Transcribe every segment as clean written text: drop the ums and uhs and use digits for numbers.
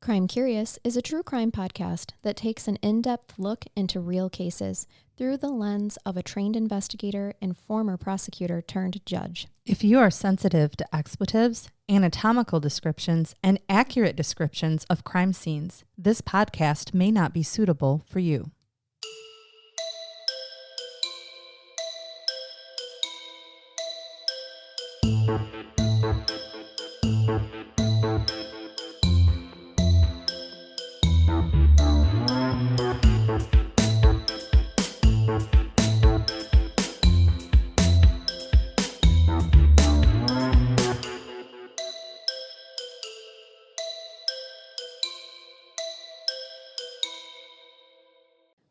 Crime Curious is a true crime podcast that takes an in-depth look into real cases through the lens of a trained investigator and former prosecutor turned judge. If you are sensitive to expletives, anatomical descriptions, and accurate descriptions of crime scenes, this podcast may not be suitable for you.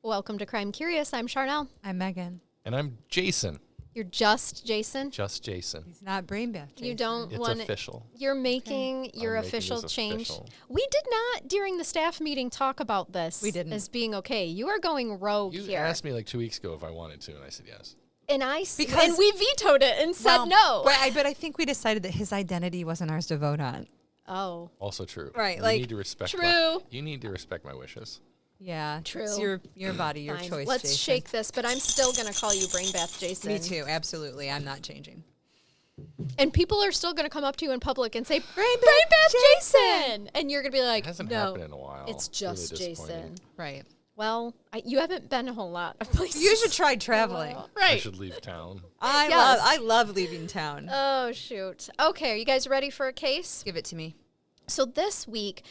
Welcome to Crime Curious. I'm Charnell. I'm Megan. And I'm Jason. You're just Jason? Just Jason. He's not brain deaf, Jason. You don't It's want official. You're making your I'm making official this change. official. We did not, during the staff meeting, talk about this We didn't. as being okay. You are going rogue You here. asked me like 2 weeks ago if I wanted to, and I said yes. And Because- we vetoed it and said no. But I think we decided that his identity wasn't ours to vote on. Oh. Also true. Right, You like, need to respect true. you need to respect my wishes. Yeah. True. It's your body, your Fine. choice, Let's Jason. shake this, but I'm still going to call you Brain Bath Jason. Me too, absolutely. I'm not changing. And people are still going to come up to you in public and say, Brain Bath Jason! And you're going to be like, It hasn't no, happened in a while. it's just really Jason. disappointing. Right. Well, you haven't been a whole lot of places. You should try traveling. I Right. should leave town. Yes. I love leaving town. Oh, shoot. Okay, are you guys ready for a case? Give it to me. So this week,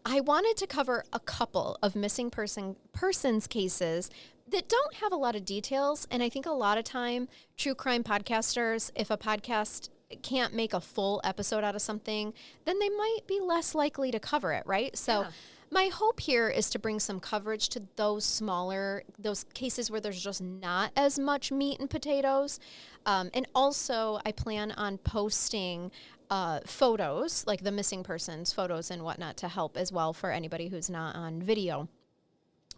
I wanted to cover a couple of missing persons cases that don't have a lot of details. And I think a lot of time, true crime podcasters, if a podcast can't make a full episode out of something, then they might be less likely to cover it, right? So my hope here is to bring some coverage to those cases where there's just not as much meat and potatoes. And also, I plan on posting photos, like the missing persons photos and whatnot, to help as well for anybody who's not on video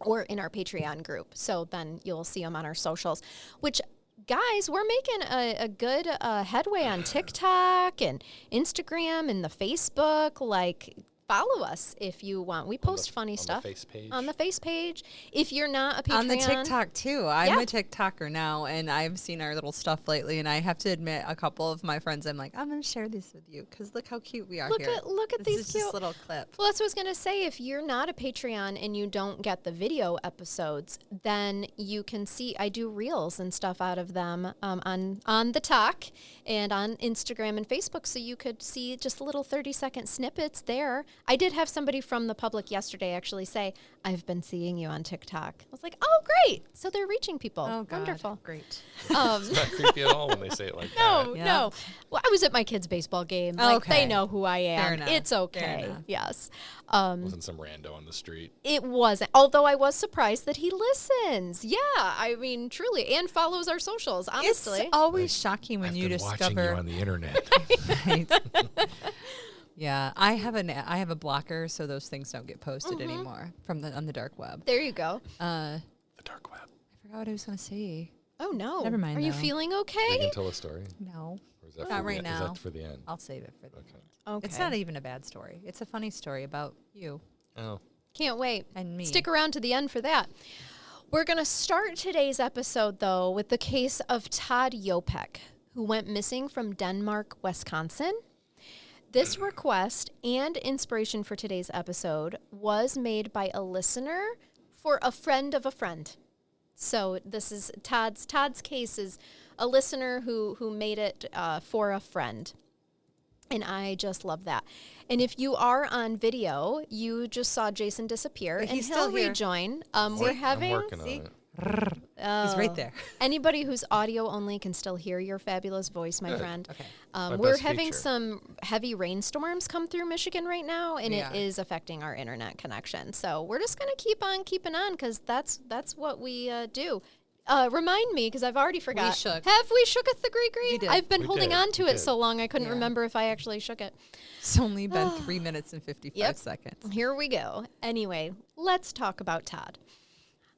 or in our Patreon group. So then you'll see them on our socials, which, guys, we're making a good headway on TikTok and Instagram and the Facebook. Like, follow us if you want. We post funny stuff. On the face page. On the face page. If you're not a Patreon. On the TikTok, too. I'm Yeah. a TikToker now, and I've seen our little stuff lately, and I have to admit, a couple of my friends, I'm like, I'm going to share this with you, because look how cute we are Look here. at This these is cute just little clip. Well, that's what I was going to say. If you're not a Patreon and you don't get the video episodes, then you can see I do reels and stuff out of them on the talk and on Instagram and Facebook. So you could see just little 30-second snippets there. I did have somebody from the public yesterday actually say, I've been seeing you on TikTok. I was like, oh, great. So they're reaching people. Oh, God. Wonderful. Great. It's not creepy at all when they say it like that. Yeah. No. Well, I was at my kids' baseball game. Like, Okay. they know who I am. Fair enough. It's Fair okay. enough. Yes. Wasn't some rando on the street. It wasn't. Although I was surprised that he listens. Yeah, I mean, truly, and follows our socials. Honestly, It's always shocking when I've you been watching discover. you on the internet. Right. Yeah, I have a blocker, so those things don't get posted anymore on the dark web. there you go. The dark web. I forgot what I was going to say. Oh no, Never mind, Are you though. feeling You okay? can tell a story. No, Or is that Not for right the, Is now. that for the end? I'll save it for the Okay. end. Okay, It's not even a bad story. It's a funny story about you Oh. Can't wait. and me. Stick around to the end for that. We're gonna start today's episode though with the case of Todd Yopek, who went missing from Denmark, Wisconsin. This request and inspiration for today's episode was made by a listener for a friend of a friend. So this is Todd's case is a listener who made it for a friend. And I just love that. And if you are on video, you just saw Jason disappear, But and he's he'll still here. rejoin. We're having I'm working on See? it. He's right there. anybody who's audio only can still hear your fabulous voice, my Good. friend. Okay. My We're best having feature. some heavy rainstorms come through Michigan right now, and Yeah. it is affecting our internet connection. So we're just going to keep on keeping on because that's what we do. Remind me, because I've already forgot. shook. Have we shooketh the gree-gree? We did. I've been We holding did. on to We it did. so long I couldn't Yeah. remember if I actually shook it. It's only been 3 minutes and 55 Yep. seconds. Here we go. Anyway, let's talk about Todd.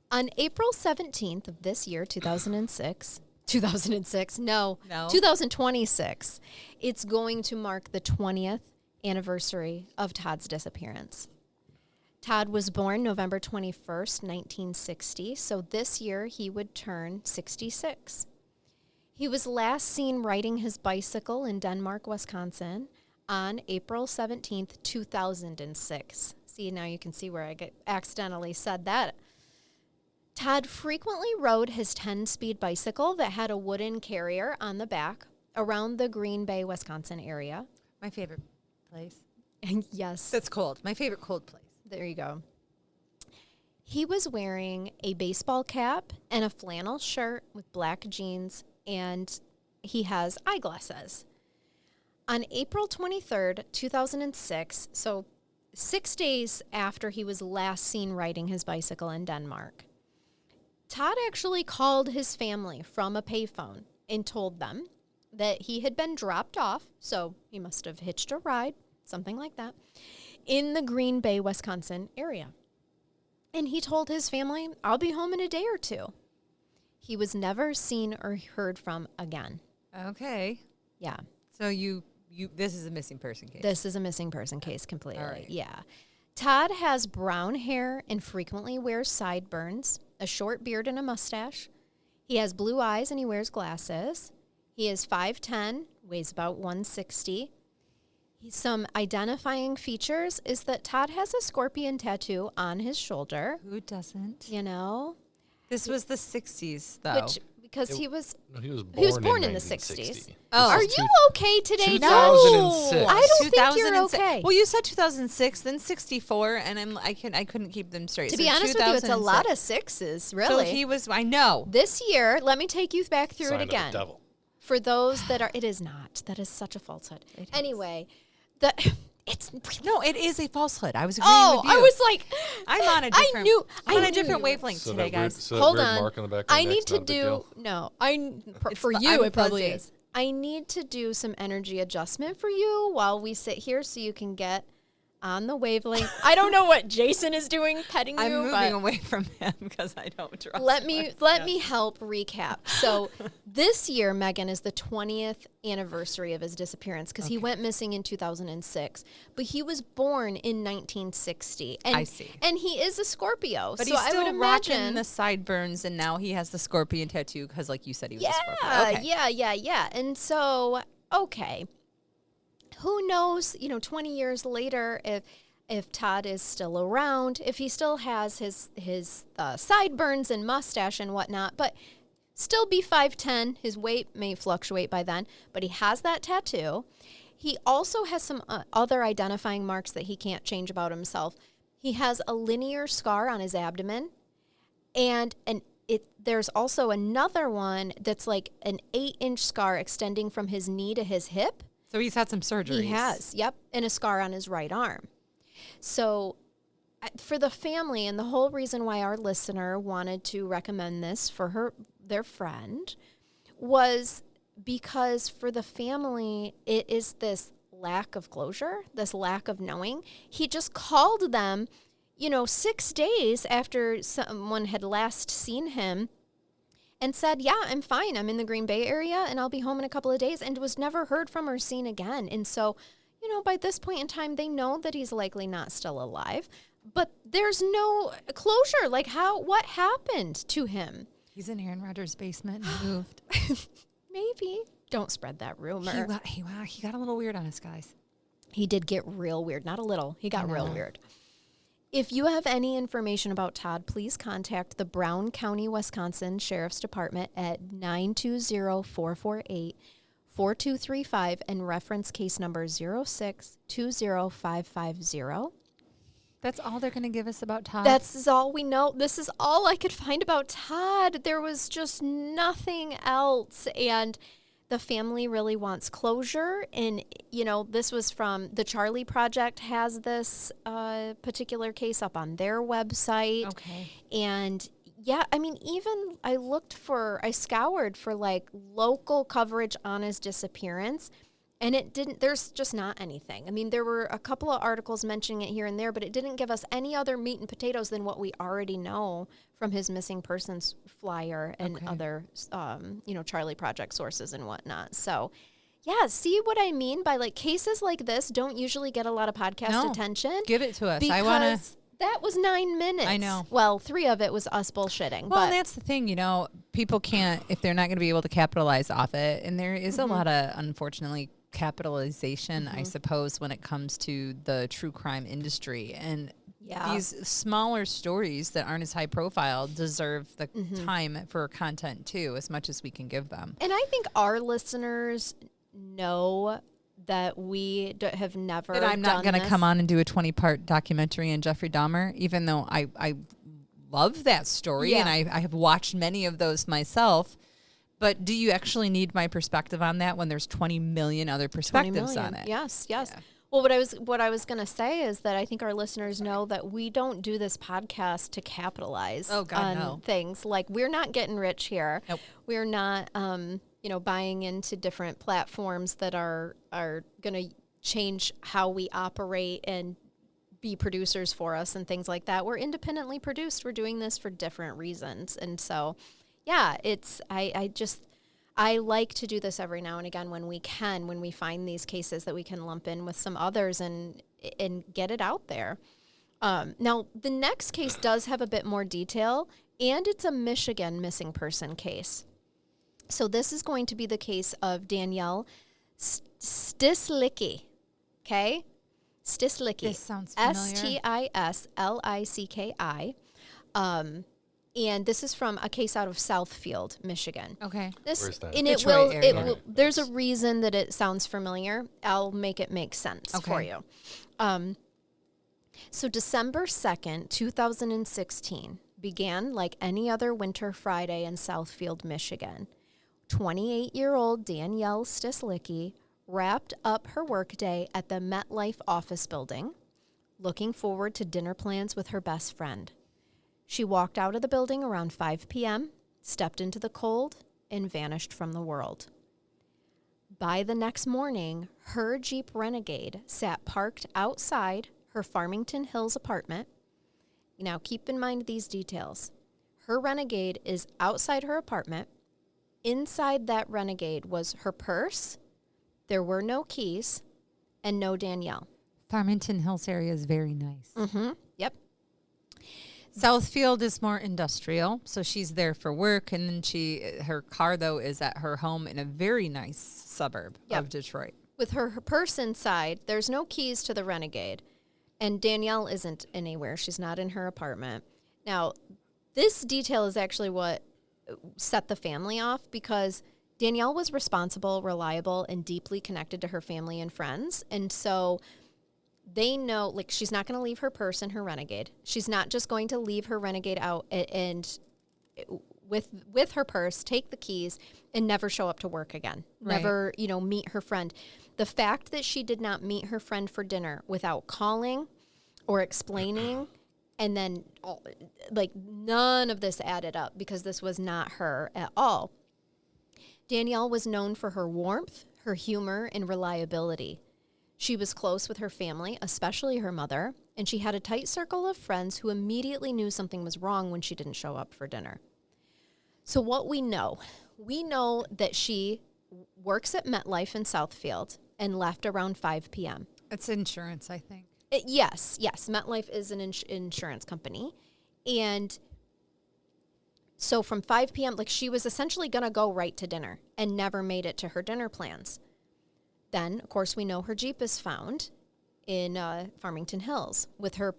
On April 17th of this year, 2006, 2006, no, No. 2026, it's going to mark the 20th anniversary of Todd's disappearance. Todd was born November 21st, 1960, so this year he would turn 66. He was last seen riding his bicycle in Denmark, Wisconsin on April 17th, 2006. See, now you can see where I accidentally said that. Todd frequently rode his 10-speed bicycle that had a wooden carrier on the back around the Green Bay, Wisconsin area. My favorite place. Yes. That's cold. My favorite cold place. There you go. He was wearing a baseball cap and a flannel shirt with black jeans, and he has eyeglasses. On April 23rd, 2006, so 6 days after he was last seen riding his bicycle in Denmark, Todd actually called his family from a payphone and told them that he had been dropped off, so he must have hitched a ride, something like that, in the Green Bay, Wisconsin area. And he told his family, I'll be home in a day or two. He was never seen or heard from again. Okay. Yeah. So this is a missing person case. This is a missing person case completely. All right. Yeah. Todd has brown hair and frequently wears sideburns, a short beard and a mustache. He has blue eyes and he wears glasses. He is 5'10", weighs about 160. Some identifying features is that Todd has a scorpion tattoo on his shoulder. Who doesn't? You know? This was the 60s, though. Because he was He was born in the 1960. 60s. Oh. Are you okay today? 2006. No, I don't think you're 2006. okay. Well, you said 2006, then 64, and I couldn't keep them straight. To So be honest with you, it's a 2006. lot of sixes, So really. he was, I know. This year, let me take you back through Sign it of the again. devil. For those that are, it is not. That is such a falsehood. It is. Anyway, it's No, it is a falsehood. I was agreeing with you. I was like, I'm on a different, I'm on a different wavelength So today, that weird, guys. so that Hold weird on. mark on the back of I your need neck's to not a big do deal? no. It's For fu- you, I'm it probably fuzzy. is. I need to do some energy adjustment for you while we sit here, so you can get on the wavelength. I don't know what Jason is doing, petting I'm you, moving but away from him because I don't trust let me myself. help recap. So this year, Megan, is the 20th anniversary of his disappearance because he went missing in 2006, but he was born in 1960. And, I see. And he is a Scorpio, But so he's I still would imagine rocking the sideburns, and now he has the scorpion tattoo because, like you said, he was a Scorpio. yeah. And so, okay, who knows? 20 years later, if Todd is still around, if he still has his sideburns and mustache and whatnot, but still be 5'10". His weight may fluctuate by then, but he has that tattoo. He also has some other identifying marks that he can't change about himself. He has a linear scar on his abdomen, and there's also another one that's like an 8-inch scar extending from his knee to his hip. So he's had some surgeries. He has, yep, and a scar on his right arm. So for the family, and the whole reason why our listener wanted to recommend this for their friend was because for the family, it is this lack of closure, this lack of knowing. He just called them, 6 days after someone had last seen him and said, yeah, I'm fine. I'm in the Green Bay area and I'll be home in a couple of days, and was never heard from or seen again. And so, by this point in time, they know that he's likely not still alive, but there's no closure. Like what happened to him? He's in Aaron Rodgers' basement and moved. Maybe. Don't spread that rumor. He got a little weird on us, guys. He did get real weird. Not a little. He got real weird. If you have any information about Todd, please contact the Brown County, Wisconsin Sheriff's Department at 920-448-4235 and reference case number 0620550. That's all they're going to give us about Todd? That's all we know. This is all I could find about Todd. There was just nothing else. And the family really wants closure. And, this was from the Charlie Project has this particular case up on their website. Okay. And yeah, even I scoured for like local coverage on his disappearance, and there's just not anything. There were a couple of articles mentioning it here and there, but it didn't give us any other meat and potatoes than what we already know from his missing persons flyer and other, Charlie Project sources and whatnot. So, yeah, see what I mean by cases like this don't usually get a lot of podcast attention. Give it to us. Because I want to. That was 9 minutes. I know. Well, 3 of it was us bullshitting. Well, but and that's the thing, people can't, if they're not going to be able to capitalize off it. And there is a lot of, unfortunately, capitalization, I suppose, when it comes to the true crime industry. And these smaller stories that aren't as high profile deserve the time for content, too, as much as we can give them. And I think our listeners know that we have never That I'm not going to come on and do a 20-part documentary on Jeffrey Dahmer, even though I love that story and I have watched many of those myself. But do you actually need my perspective on that when there's 20 million other perspectives on it? Yes. Yeah. Well, what I was going to say is that I think our listeners know that we don't do this podcast to capitalize on things. Like, we're not getting rich here. Nope. We're not buying into different platforms that are going to change how we operate and be producers for us and things like that. We're independently produced. We're doing this for different reasons. And so, yeah, I like to do this every now and again when we find these cases that we can lump in with some others and get it out there. Now, the next case does have a bit more detail, and it's a Michigan missing person case. So this is going to be the case of Danielle Stislicki, okay? Stislicki. This sounds familiar. Stislicki. And this is from a case out of Southfield, Michigan. Okay. Where's that? And Detroit area. there's a reason that it sounds familiar. I'll make it make sense for you. So December 2nd, 2016 began like any other winter Friday in Southfield, Michigan. 28-year-old Danielle Stislicki wrapped up her workday at the MetLife office building, looking forward to dinner plans with her best friend. She walked out of the building around 5 p.m., stepped into the cold, and vanished from the world. By the next morning, her Jeep Renegade sat parked outside her Farmington Hills apartment. Now, keep in mind these details. Her Renegade is outside her apartment. Inside that Renegade was her purse. There were no keys and no Danielle. Farmington Hills area is very nice. Mm-hmm. Yep. Southfield is more industrial, so she's there for work, and then her car, though, is at her home in a very nice suburb of Detroit. With her purse inside, there's no keys to the Renegade, and Danielle isn't anywhere. She's not in her apartment. Now, this detail is actually what set the family off, because Danielle was responsible, reliable, and deeply connected to her family and friends, and so they know, like, she's not going to leave her purse in her Renegade. She's not just going to leave her Renegade out and with her purse, take the keys, and never show up to work again. Right. Never, meet her friend. The fact that she did not meet her friend for dinner without calling or explaining, and then, none of this added up because this was not her at all. Danielle was known for her warmth, her humor, and reliability. She was close with her family, especially her mother, and she had a tight circle of friends who immediately knew something was wrong when she didn't show up for dinner. So what we know that she works at MetLife in Southfield and left around 5 p.m. It's insurance, I think. Yes. MetLife is an insurance company. And so from 5 p.m., she was essentially going to go right to dinner and never made it to her dinner plans. Then, of course, we know her Jeep is found in Farmington Hills with her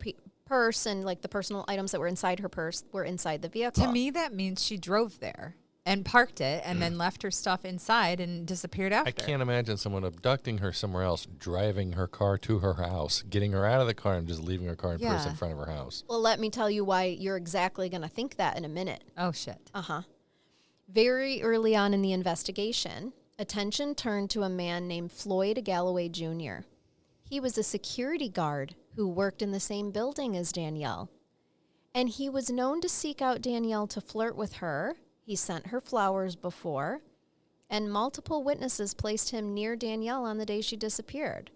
purse, and the personal items that were inside her purse were inside the vehicle. To me, that means she drove there and parked it and then left her stuff inside and disappeared after. I can't imagine someone abducting her somewhere else, driving her car to her house, getting her out of the car, and just leaving her car and purse in front of her house. Well, let me tell you why you're exactly going to think that in a minute. Oh, shit. Very early on in the investigation, attention turned to a man named Floyd Galloway Jr. He was a security guard who worked in the same building as Danielle. And he was known to seek out Danielle to flirt with her. He sent her flowers before, and multiple witnesses placed him near Danielle on the day she disappeared.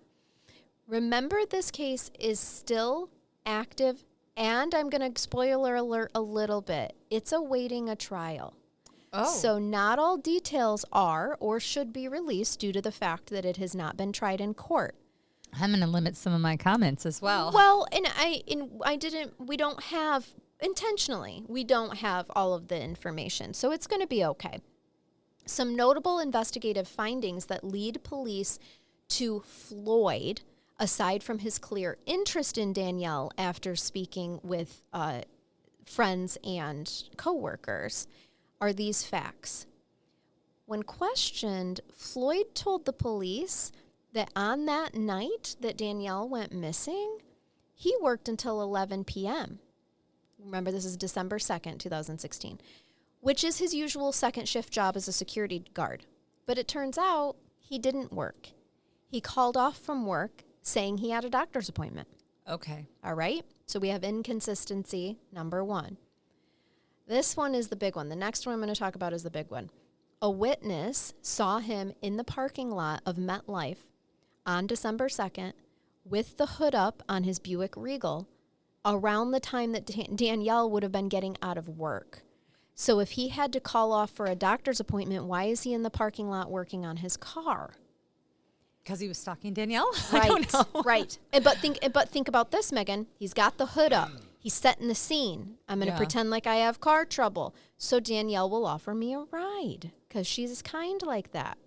Remember, this case is still active, and I'm going to spoiler alert a little bit. It's awaiting a trial. Oh. So not all details are or should be released due to the fact that it has not been tried in court. I'm going to limit some of my comments as well. Well, we don't have, intentionally, we don't have all of the information. So it's going to be okay. Some notable investigative findings that lead police to Floyd, aside from his clear interest in Danielle after speaking with friends and coworkers, are these facts. When questioned, Floyd told the police that on that night that Danielle went missing, he worked until 11 p.m. Remember, this is December 2nd, 2016, which is his usual second shift job as a security guard. But it turns out he didn't work. He called off from work saying he had a doctor's appointment. Okay. All right? So we have inconsistency number one. This one is the big one. The next one I'm going to talk about is the big one. A witness saw him in the parking lot of MetLife on December 2nd with the hood up on his Buick Regal around the time that Danielle would have been getting out of work. So if he had to call off for a doctor's appointment, why is he in the parking lot working on his car? Because he was stalking Danielle? Right, I don't know. right. But think about this, Megan. He's got the hood up. He's setting the scene. I'm going to pretend like I have car trouble. So Danielle will offer me a ride because she's kind like that.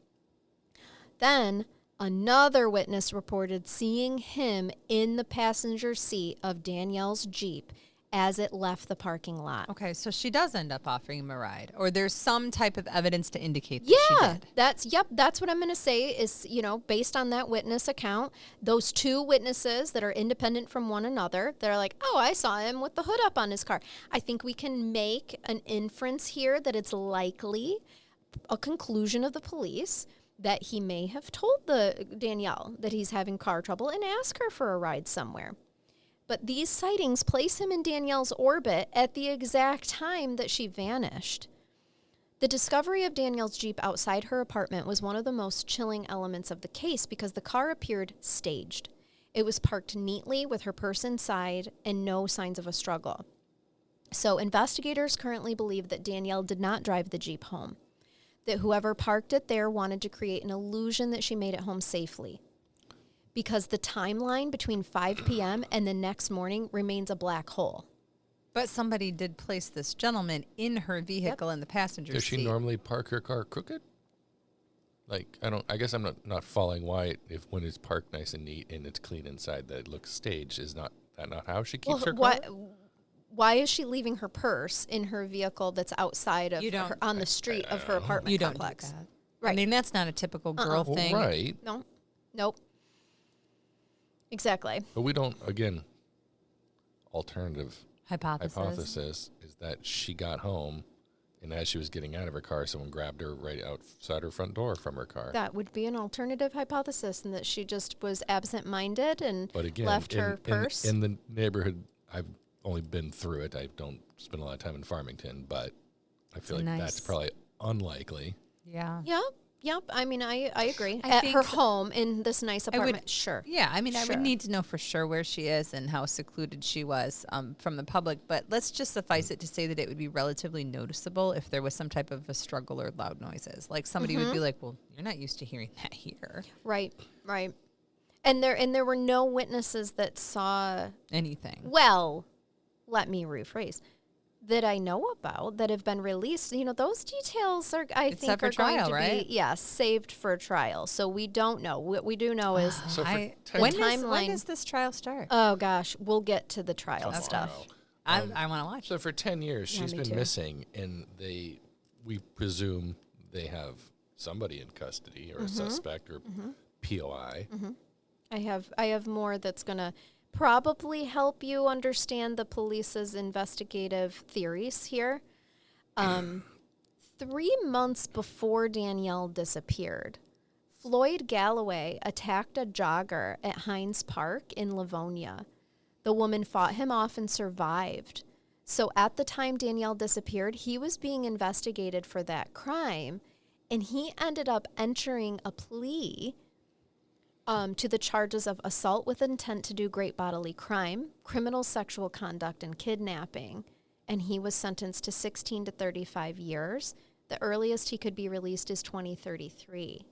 Then another witness reported seeing him in the passenger seat of Danielle's Jeep as it left the parking lot. Okay, so she does end up offering him a ride, or there's some type of evidence to indicate that she did. That's what I'm going to say is, based on that witness account, those two witnesses that are independent from one another, they're like, oh, I saw him with the hood up on his car. I think we can make an inference here that it's likely a conclusion of the police that he may have told the Danielle that he's having car trouble and ask her for a ride somewhere. But these sightings place him in Danielle's orbit at the exact time that she vanished. The discovery of Danielle's Jeep outside her apartment was one of the most chilling elements of the case because the car appeared staged. It was parked neatly with her purse inside and no signs of a struggle. So investigators currently believe that Danielle did not drive the Jeep home, that whoever parked it there wanted to create an illusion that she made it home safely, because the timeline between 5 p.m. and the next morning remains a black hole. But somebody did place this gentleman in her vehicle in the passenger seat. Does she normally park her car crooked? I guess I'm not following why, if when it's parked nice and neat and it's clean inside, that it looks staged. Is not how she keeps her car? Why is she leaving her purse in her vehicle that's outside of her, on the street of her apartment complex? Do that. Right. I mean, that's not a typical girl thing. Right. No. Nope. Exactly. But we don't, again, alternative Hypothesis is that she got home, and as she was getting out of her car, someone grabbed her right outside her front door from her car. That would be an alternative hypothesis, and that she just was absent-minded and left her purse. In the neighborhood, I've only been through it. I don't spend a lot of time in Farmington, but I feel like that's probably unlikely. Yeah. Yep. I mean, I agree. I At think her home in this nice apartment, sure. Yeah, I mean, I Sure. would need to know for sure where she is and how secluded she was from the public. But let's just suffice it to say that it would be relatively noticeable if there was some type of a struggle or loud noises. Like somebody would be like, well, you're not used to hearing that here. Right. And there were no witnesses that saw anything. Well, let me rephrase. That I know about that have been released. Those details are, I think, are going to be saved for trial. So we don't know. What we do know is when does this trial start? Oh gosh, we'll get to the trial stuff. I want to watch. So for 10 years, she's been too. missing, and we presume they have somebody in custody or a suspect or POI. I have more that's gonna probably help you understand the police's investigative theories here. 3 months before Danielle disappeared, Floyd Galloway attacked a jogger at Hines Park in Livonia. The woman fought him off and survived. So at the time Danielle disappeared, he was being investigated for that crime, and he ended up entering a plea to the charges of assault with intent to do great bodily crime, criminal sexual conduct, and kidnapping. And he was sentenced to 16 to 35 years. The earliest he could be released is 2033.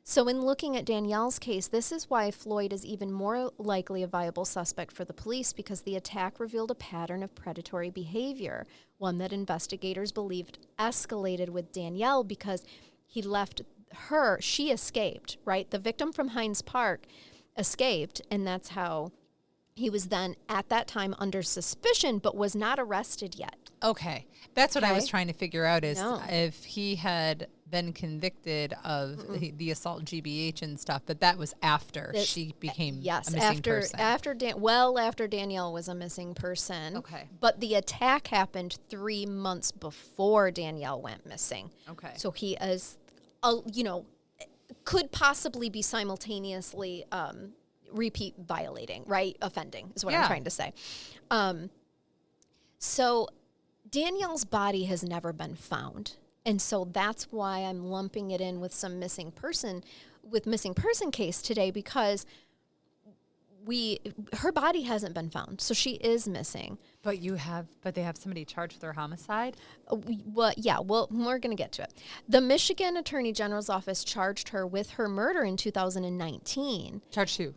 So in looking at Danielle's case, this is why Floyd is even more likely a viable suspect for the police, because the attack revealed a pattern of predatory behavior, one that investigators believed escalated with Danielle because he left her, she escaped, right? The victim from Hines Park escaped, and that's how he was then at that time under suspicion, but was not arrested yet. Okay. That's what I was trying to figure out is if he had been convicted of the assault GBH and stuff, but that was after she became a missing person. After Danielle was a missing person. Okay. But the attack happened 3 months before Danielle went missing. Okay. So he is, could possibly be simultaneously repeat violating, right? Offending is what I'm trying to say. So Danielle's body has never been found. And so that's why I'm lumping it in with some missing person case today, because her body hasn't been found. So she is missing. But they have somebody charged with her homicide? We're going to get to it. The Michigan Attorney General's office charged her with her murder in 2019. Charged who?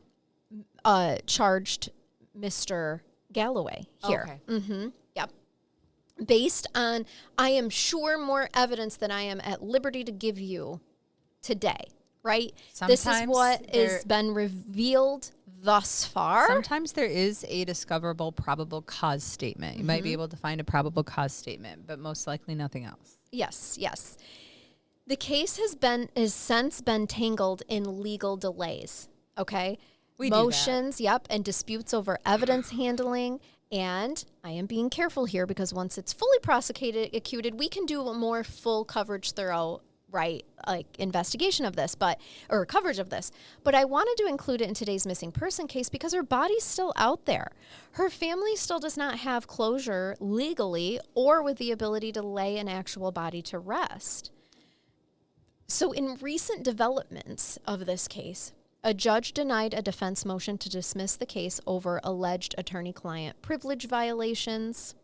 Charged Mr. Galloway here. Okay. Mm-hmm. Yep. Based on, I am sure, more evidence than I am at liberty to give you today, right? Sometimes this is what has been revealed thus far. Sometimes there is a discoverable probable cause statement. You might be able to find a probable cause statement, but most likely nothing else. Yes. The case has since been tangled in legal delays, okay? Motions, and disputes over evidence handling. And I am being careful here because once it's fully prosecuted, we can do a more full coverage, thorough, investigation of this, or coverage of this. But I wanted to include it in today's missing person case because her body's still out there. Her family still does not have closure legally or with the ability to lay an actual body to rest. So in recent developments of this case, a judge denied a defense motion to dismiss the case over alleged attorney-client privilege violations.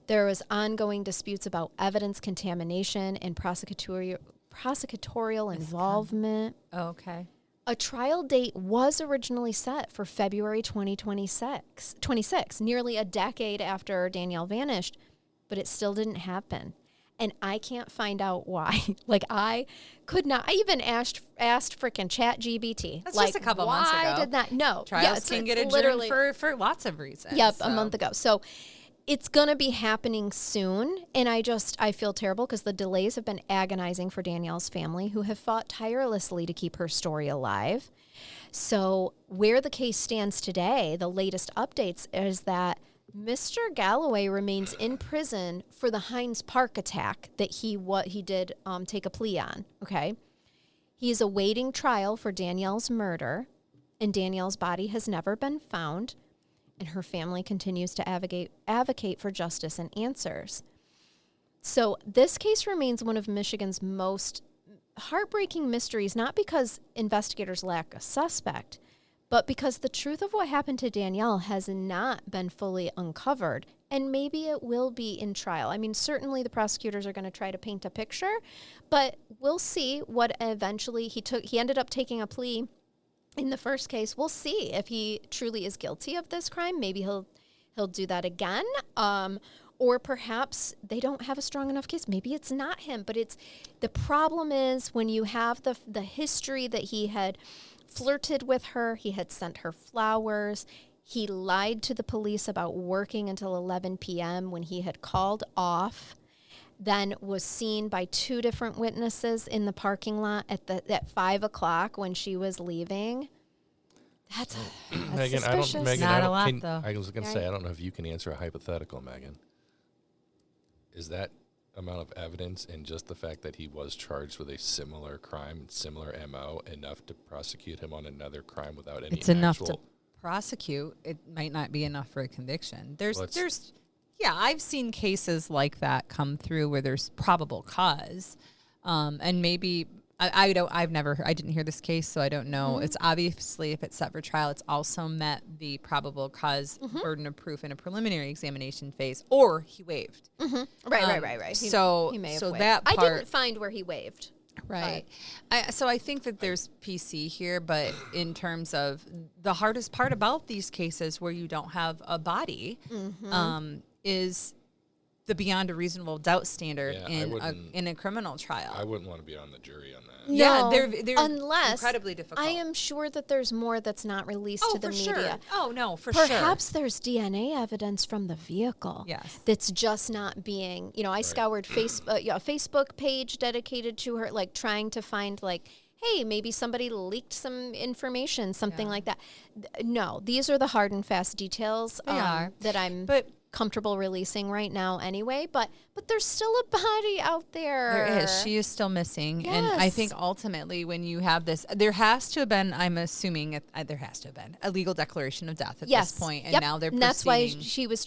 There was ongoing disputes about evidence contamination and prosecutorial involvement. Okay. A trial date was originally set for February 2026, nearly a decade after Danielle vanished, but it still didn't happen. And I can't find out why. I could not. I even asked frickin' ChatGPT. That's just a couple months ago. Why did that? No. Trials can get adjourned for lots of reasons. Yep, a month ago. So it's going to be happening soon. And I feel terrible because the delays have been agonizing for Danielle's family, who have fought tirelessly to keep her story alive. So where the case stands today, the latest updates is that Mr. Galloway remains in prison for the Hines Park attack that he did take a plea on, okay? He is awaiting trial for Danielle's murder, and Danielle's body has never been found, and her family continues to advocate for justice and answers. So this case remains one of Michigan's most heartbreaking mysteries, not because investigators lack a suspect, but because the truth of what happened to Danielle has not been fully uncovered, and maybe it will be in trial. I mean, certainly the prosecutors are going to try to paint a picture, but we'll see what eventually he ended up taking a plea in the first case. We'll see if he truly is guilty of this crime. Maybe he'll do that again. Or perhaps they don't have a strong enough case. Maybe it's not him, but the problem is when you have the history that he had flirted with her, he had sent her flowers, he lied to the police about working until 11 p.m. when he had called off, then was seen by 2 different witnesses in the parking lot at 5 o'clock when she was leaving. That's Megan, suspicious. Not a lot, though. I was going to say, I don't know if you can answer a hypothetical, Megan. Is that amount of evidence and just the fact that he was charged with a similar crime, similar MO, enough to prosecute him on another crime without any It's enough to prosecute. It might not be enough for a conviction. I've seen cases like that come through where there's probable cause. And maybe I didn't hear this case, so I don't know. Mm-hmm. It's obviously, if it's set for trial, it's also met the probable cause burden of proof in a preliminary examination phase, or he waived. Mm-hmm. Right. So he may have so waived. that part, I didn't find where he waived. Right. So I think that there's PC here, but in terms of the hardest part about these cases where you don't have a body is the beyond a reasonable doubt standard in a criminal trial. I wouldn't want to be on the jury on that. No, they're unless incredibly difficult. I am sure that there's more that's not released to the media. Sure. Oh, no, for sure. Perhaps there's DNA evidence from the vehicle. Yes. That's just not being, I scoured a Facebook page dedicated to her, like trying to find hey, maybe somebody leaked some information, something like that. No, these are the hard and fast details that I'm comfortable releasing right now anyway, but there's still a body out there. There is. She is still missing. Yes. And I think ultimately when you have this, there has to have been, I'm assuming there has to have been a legal declaration of death at this point. And now they're proceeding. That's why she was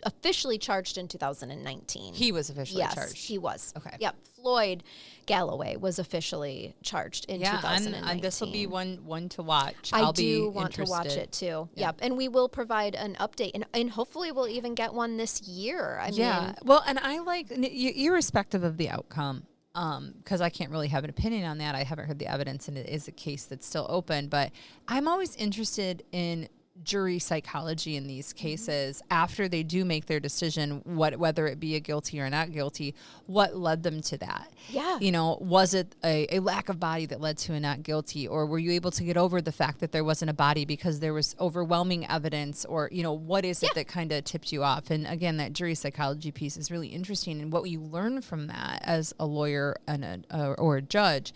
officially charged in 2019. He was officially charged. Yes, he was. Okay. Yep. Floyd Galloway was officially charged in 2019. And this will be one to watch. I I'll do be want to watch it too. Yeah. Yep. And we will provide an update, and hopefully we'll even get one this year. I mean, well, and I like, irrespective of the outcome, because I can't really have an opinion on that. I haven't heard the evidence, and it is a case that's still open. But I'm always interested in jury psychology in these cases after they do make their decision, whether it be a guilty or not guilty, what led them to that. Yeah. Was it a lack of body that led to a not guilty, or were you able to get over the fact that there wasn't a body because there was overwhelming evidence, or, what is it that kind of tipped you off? And again, that jury psychology piece is really interesting. And what you learn from that as a lawyer and or a judge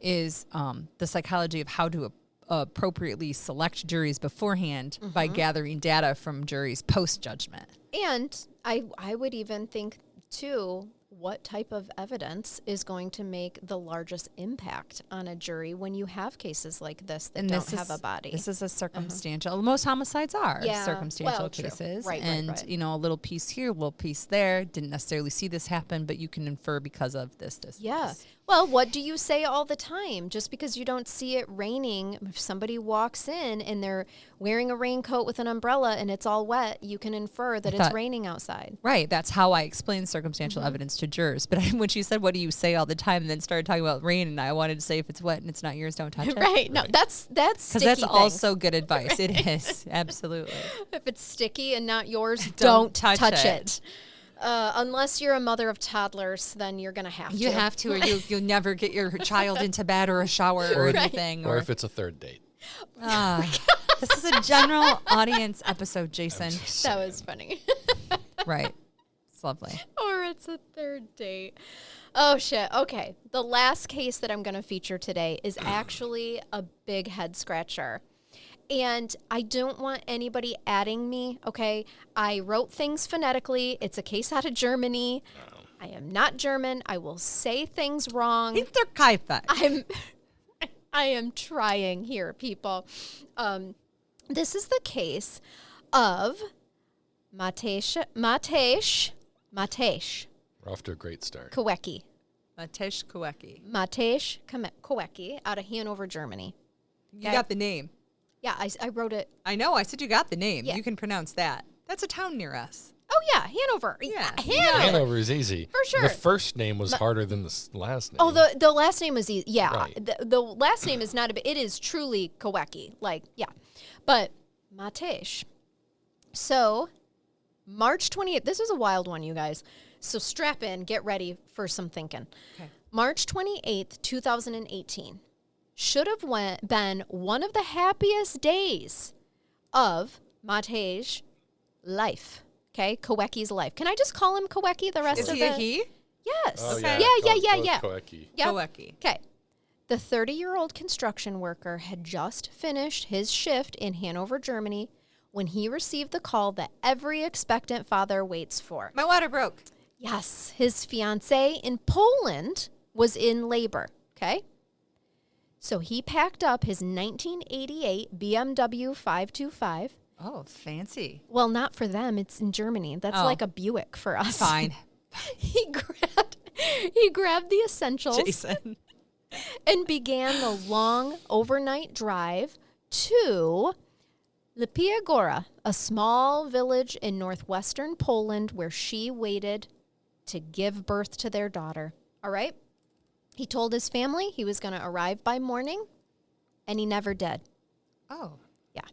is the psychology of how to appropriately select juries beforehand by gathering data from juries post-judgment. And I would even think, too, what type of evidence is going to make the largest impact on a jury when you have cases like this that don't have a body? This is a circumstantial. Most homicides are circumstantial true. cases. Right. A little piece here, a little piece there. Didn't necessarily see this happen, but you can infer because of this. Yeah. This. Well, what do you say all the time? Just because you don't see it raining, if somebody walks in and they're wearing a raincoat with an umbrella and it's all wet, you can infer that it's raining outside. Right. That's how I explain circumstantial evidence to jurors. But when she said, what do you say all the time, and then started talking about rain, and I wanted to say, if it's wet and it's not yours, don't touch it. Right. No, that's because that's also good advice. It is. Absolutely. If it's sticky and not yours, don't touch it. Unless you're a mother of toddlers, then you're going to have to. You have to, or you'll never get your child into bed or a shower or anything. Or if it's a third date. This is a general audience episode, Jason. That was funny. Right. It's lovely. Or it's a third date. Oh, shit. Okay. The last case that I'm going to feature today is actually a big head scratcher. And I don't want anybody adding me, okay? I wrote things phonetically. It's a case out of Germany. Oh. I am not German. I will say things wrong. I am trying here, people. This is the case of Mateusz. We're off to a great start. Kowecki. Mateusz Kowecki. Mateusz Kowecki out of Hanover, Germany. You got the name. Yeah, I wrote it. I know. I said you got the name. Yeah. You can pronounce that. That's a town near us. Oh, yeah, Hanover. Yeah. Hanover is easy. For sure. The first name was harder than the last name. Oh, the last name was easy. Yeah. Right. The last name is not a bit. It is truly Kowecki. But Mateusz. So, March 28th. This is a wild one, you guys. So, strap in. Get ready for some thinking. Okay. March 28th, 2018. Should have been one of the happiest days of Mateusz's life. Okay, Kowecki's life. Can I just call him Kowecki the rest of the... Is he a he? Yes. Oh, Okay. Yeah. Kowecki. Yep. Kowecki. Okay. The 30-year-old construction worker had just finished his shift in Hanover, Germany, when he received the call that every expectant father waits for. My water broke. Yes, his fiancée in Poland was in labor, okay? So he packed up his 1988 BMW 525. Oh, fancy. Well, not for them. It's in Germany. That's like a Buick for us. Fine. He grabbed the essentials Jason. and began the long overnight drive to Lipia Góra, a small village in northwestern Poland where she waited to give birth to their daughter. All right? He told his family he was going to arrive by morning, and he never did. Oh. Yeah.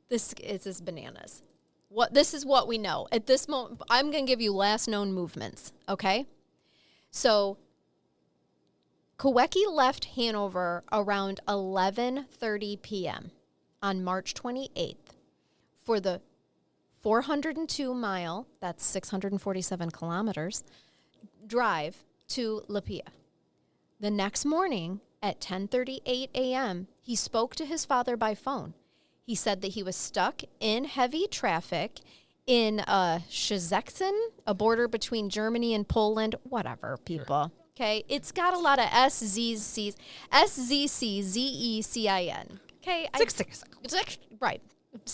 This is bananas. This is what we know. At this moment, I'm going to give you last known movements, okay? So, Kowecki left Hanover around 11:30 p.m. on March 28th for the 402-mile, that's 647 kilometers, drive to Lapia. The next morning at 10:38 a.m., he spoke to his father by phone. He said that he was stuck in heavy traffic in Szczecin, a border between Germany and Poland. Whatever, people. Sure. Okay, it's got a lot of SZCCZECIN. Okay, right.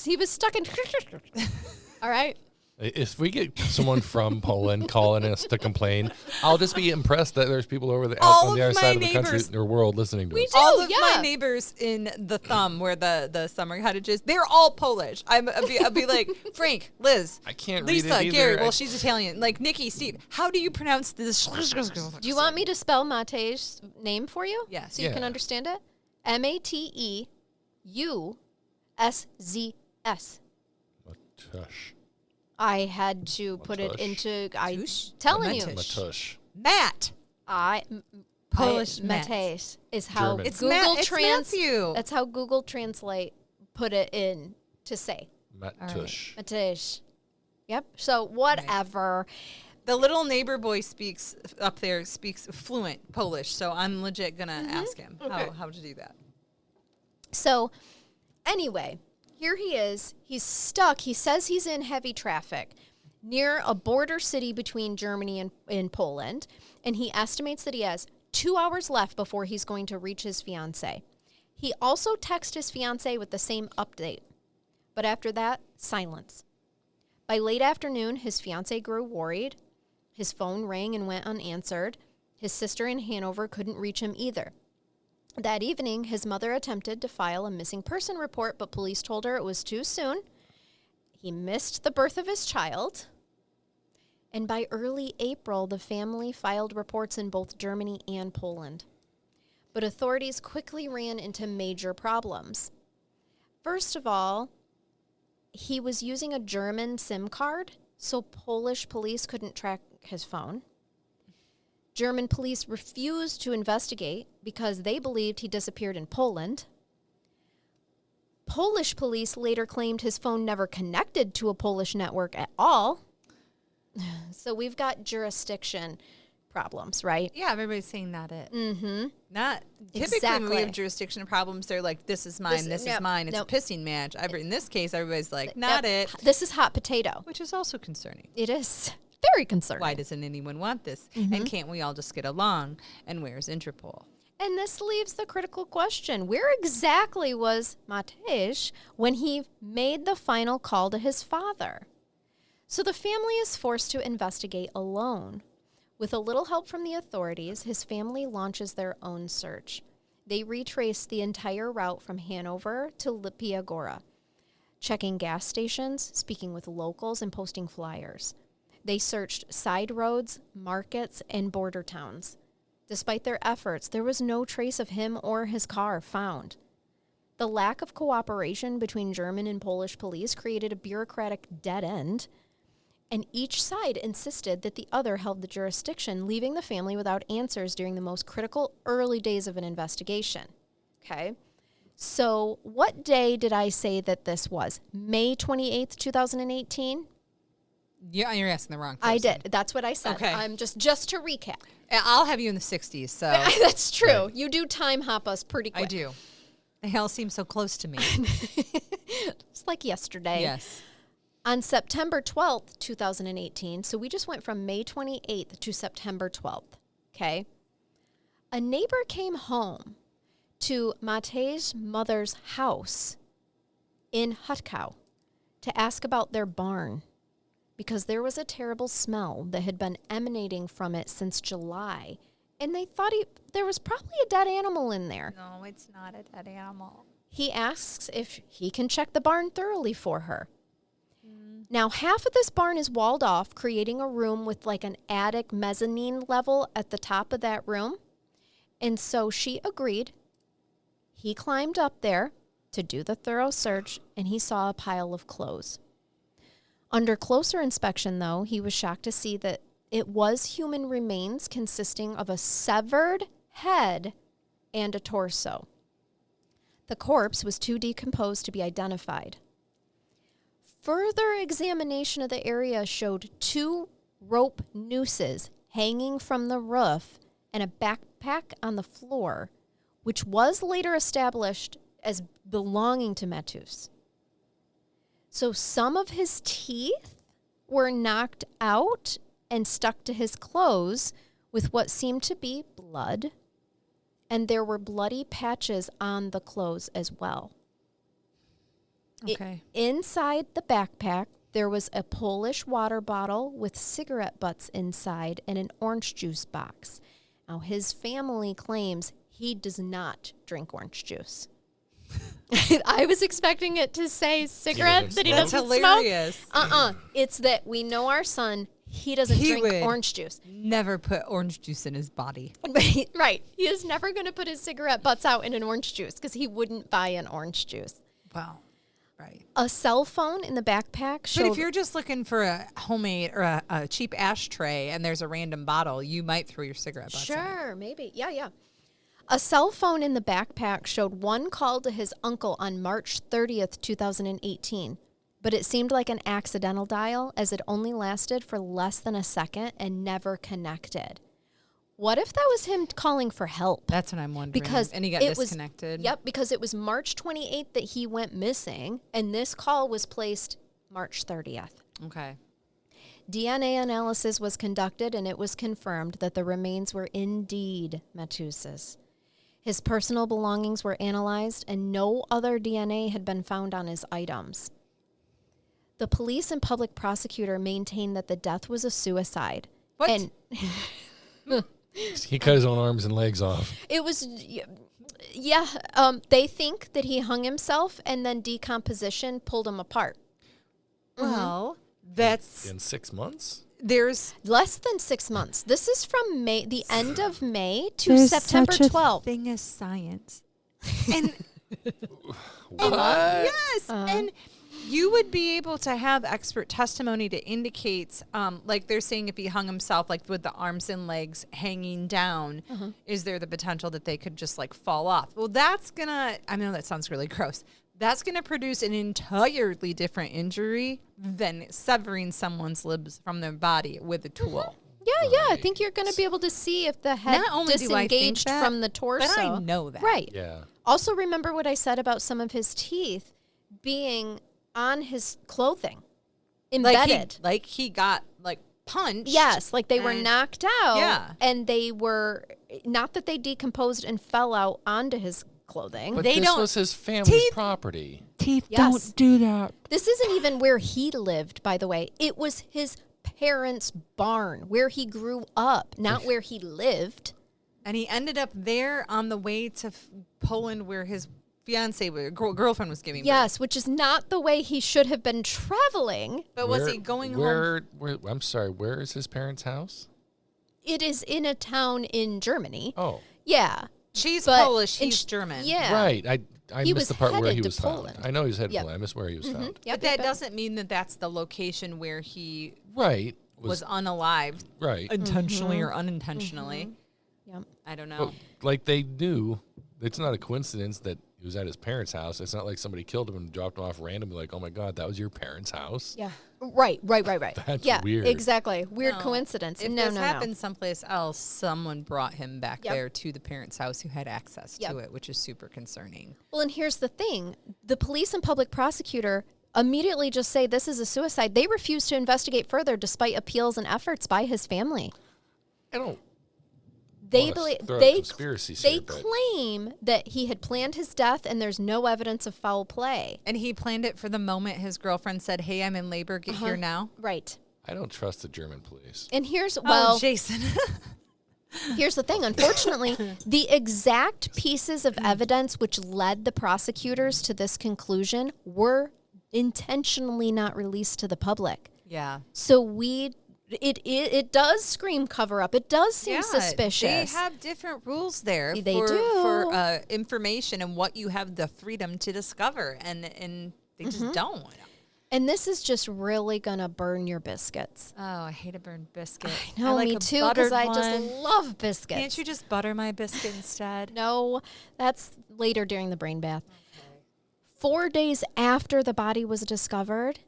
He was stuck in. All right. If we get someone from Poland calling us to complain, I'll just be impressed that there's people over out on the other side of the country or world listening to us. All of my neighbors in the Thumb, where the summer cottage is, they're all Polish. I'll be like, Frank, Liz, I can't Lisa, read it either. Gary, well, she's Italian. Like, Nikki, Steve, how do you pronounce this? Do you want me to spell Matej's name for you? Yes. So you can understand it? MATEUSZS. Matush. I had to put it into. I'm telling you, Matush. Matt. Polish Matej is how German. Google Matthew. That's how Google Translate put it in to say Matush. Matej. Yep. So whatever. The little neighbor boy speaks fluent Polish, so I'm legit gonna ask him how to do that. So, anyway, here he is. He's stuck. He says he's in heavy traffic near a border city between Germany and Poland, and he estimates that he has 2 hours left before he's going to reach his fiancée. He also texts his fiancée with the same update, but after that, silence. By late afternoon, his fiancée grew worried. His phone rang and went unanswered. His sister in Hanover couldn't reach him either. That evening, his mother attempted to file a missing person report, but police told her it was too soon. He missed the birth of his child. And by early April, the family filed reports in both Germany and Poland. But authorities quickly ran into major problems. First of all, he was using a German SIM card, so Polish police couldn't track his phone. German police refused to investigate because they believed he disappeared in Poland. Polish police later claimed his phone never connected to a Polish network at all. So we've got jurisdiction problems, right? Yeah, everybody's saying not it. Mm-hmm. Not typically when we have jurisdiction problems, they're like, this is mine, this is mine. It's a pissing match. In this case, everybody's like, not it. This is hot potato. Which is also concerning. It is very concerning. Why doesn't anyone want this? Mm-hmm. And can't we all just get along? And where's Interpol? And this leaves the critical question. Where exactly was Matej when he made the final call to his father? So the family is forced to investigate alone. With a little help from the authorities, his family launches their own search. They retrace the entire route from Hanover to Lipia Gora, checking gas stations, speaking with locals, and posting flyers. They searched side roads, markets, and border towns. Despite their efforts, there was no trace of him or his car found. The lack of cooperation between German and Polish police created a bureaucratic dead end, and each side insisted that the other held the jurisdiction, leaving the family without answers during the most critical early days of an investigation. Okay? So what day did I say that this was? May 28th, 2018? Yeah, you're asking the wrong person. I did. That's what I said. Okay. I'm just to recap. I'll have you in the 60s, so. That's true. Right. You do time hop us pretty quick. I do. They all seem so close to me. It's like yesterday. Yes. On September 12th, 2018, so we just went from May 28th to September 12th, okay? A neighbor came home to Matej's mother's house in Hutkow to ask about their barn because there was a terrible smell that had been emanating from it since July, and they thought there was probably a dead animal in there. No, it's not a dead animal. He asks if he can check the barn thoroughly for her. Now, half of this barn is walled off, creating a room with like an attic mezzanine level at the top of that room. And so she agreed. He climbed up there to do the thorough search, and he saw a pile of clothes. Under closer inspection, though, he was shocked to see that it was human remains consisting of a severed head and a torso. The corpse was too decomposed to be identified. Further examination of the area showed 2 rope nooses hanging from the roof and a backpack on the floor, which was later established as belonging to Matthews. So some of his teeth were knocked out and stuck to his clothes with what seemed to be blood, and there were bloody patches on the clothes as well. Okay. Inside the backpack, there was a Polish water bottle with cigarette butts inside and an orange juice box. Now, his family claims he does not drink orange juice. I was expecting it to say cigarettes that he That's doesn't hilarious. smoke. It's that we know our son, he doesn't drink would orange juice. Never put orange juice in his body. Right. He is never going to put his cigarette butts out in an orange juice because he wouldn't buy an orange juice. Wow. Right. A cell phone in the backpack showed... But if you're just looking for a homemade or a cheap ashtray and there's a random bottle, you might throw your cigarette butts in it. Sure, maybe. Yeah. A cell phone in the backpack showed one call to his uncle on March 30th, 2018, but it seemed like an accidental dial as it only lasted for less than a second and never connected. What if that was him calling for help? That's what I'm wondering. Because and he got disconnected. Yep, because it was March 28th that he went missing, and this call was placed March 30th. Okay. DNA analysis was conducted, and it was confirmed that the remains were indeed Matthews's. His personal belongings were analyzed, and no other DNA had been found on his items. The police and public prosecutor maintained that the death was a suicide. What? And He cut his own arms and legs off. it was, they think that he hung himself, and then decomposition pulled him apart. Well, that's... In 6 months? There's... Less than 6 months. This is from the end of May to September 12th. thing as science. And What? yes, and you would be able to have expert testimony to indicate, like they're saying if he hung himself, like with the arms and legs hanging down, is there the potential that they could just like fall off? Well, that's gonna, I know that sounds really gross. That's going to produce an entirely different injury than severing someone's limbs from their body with a tool. Yeah, I think you're going to be able to see if the head Not only do I think disengaged that, from the torso. but I know that. Right. Yeah. Also, remember what I said about some of his teeth being on his clothing, embedded. Like he got like punched. Yes, like they were and- knocked out. Yeah. And they were, not that they decomposed and fell out onto his clothing. But They this don't- was his family's property. Teeth Yes. don't do that. This isn't even where he lived, by the way. It was his parents' barn, where he grew up, not where he lived. And he ended up there on the way to Poland where his fiance, girlfriend was giving birth. Yes, which is not the way he should have been traveling. But was he going home? Where? I'm sorry. Where is his parents' house? It is in a town in Germany. Oh, Yeah. She's But Polish, in he's sh- German. Yeah. right. I He missed was the part where headed he to was found. Poland. I know he was headed Yep. to Poland. I missed where he was found. Yep, But that yep. doesn't mean that that's the location where he Right. was unalived, right. intentionally or unintentionally. Yep. I don't know. But, like they knew, it's not a coincidence that he was at his parents' house. It's not like somebody killed him and dropped him off randomly. Like, oh my God, that was your parents' house. Yeah. Right. That's yeah, weird. Exactly. Weird No. coincidence. If no, this no, happened someplace else, someone brought him back Yep. there to the parents' house who had access Yep. to it, which is super concerning. Well, and here's the thing. The police and public prosecutor immediately just say this is a suicide. They refuse to investigate further despite appeals and efforts by his family. I don't. They wanna believe throw out they conspiracies they here, but- claim that he had planned his death and there's no evidence of foul play. And he planned it for the moment his girlfriend said, "Hey, I'm in labor. Get here now." Right. I don't trust the German police. And here's well, Jason. here's the thing. Unfortunately, the exact pieces of evidence which led the prosecutors to this conclusion were intentionally not released to the public. Yeah. So it does scream cover up. It does seem suspicious. They have different rules there They for, do. for information and what you have the freedom to discover, and they just don't. And this is just really going to burn your biscuits. Oh, I hate a burned biscuit. I know, like me a too, because buttered I one. just love biscuits. Can't you just butter my biscuit instead? No, that's later during the brain bath. 4 days after the body was discovered,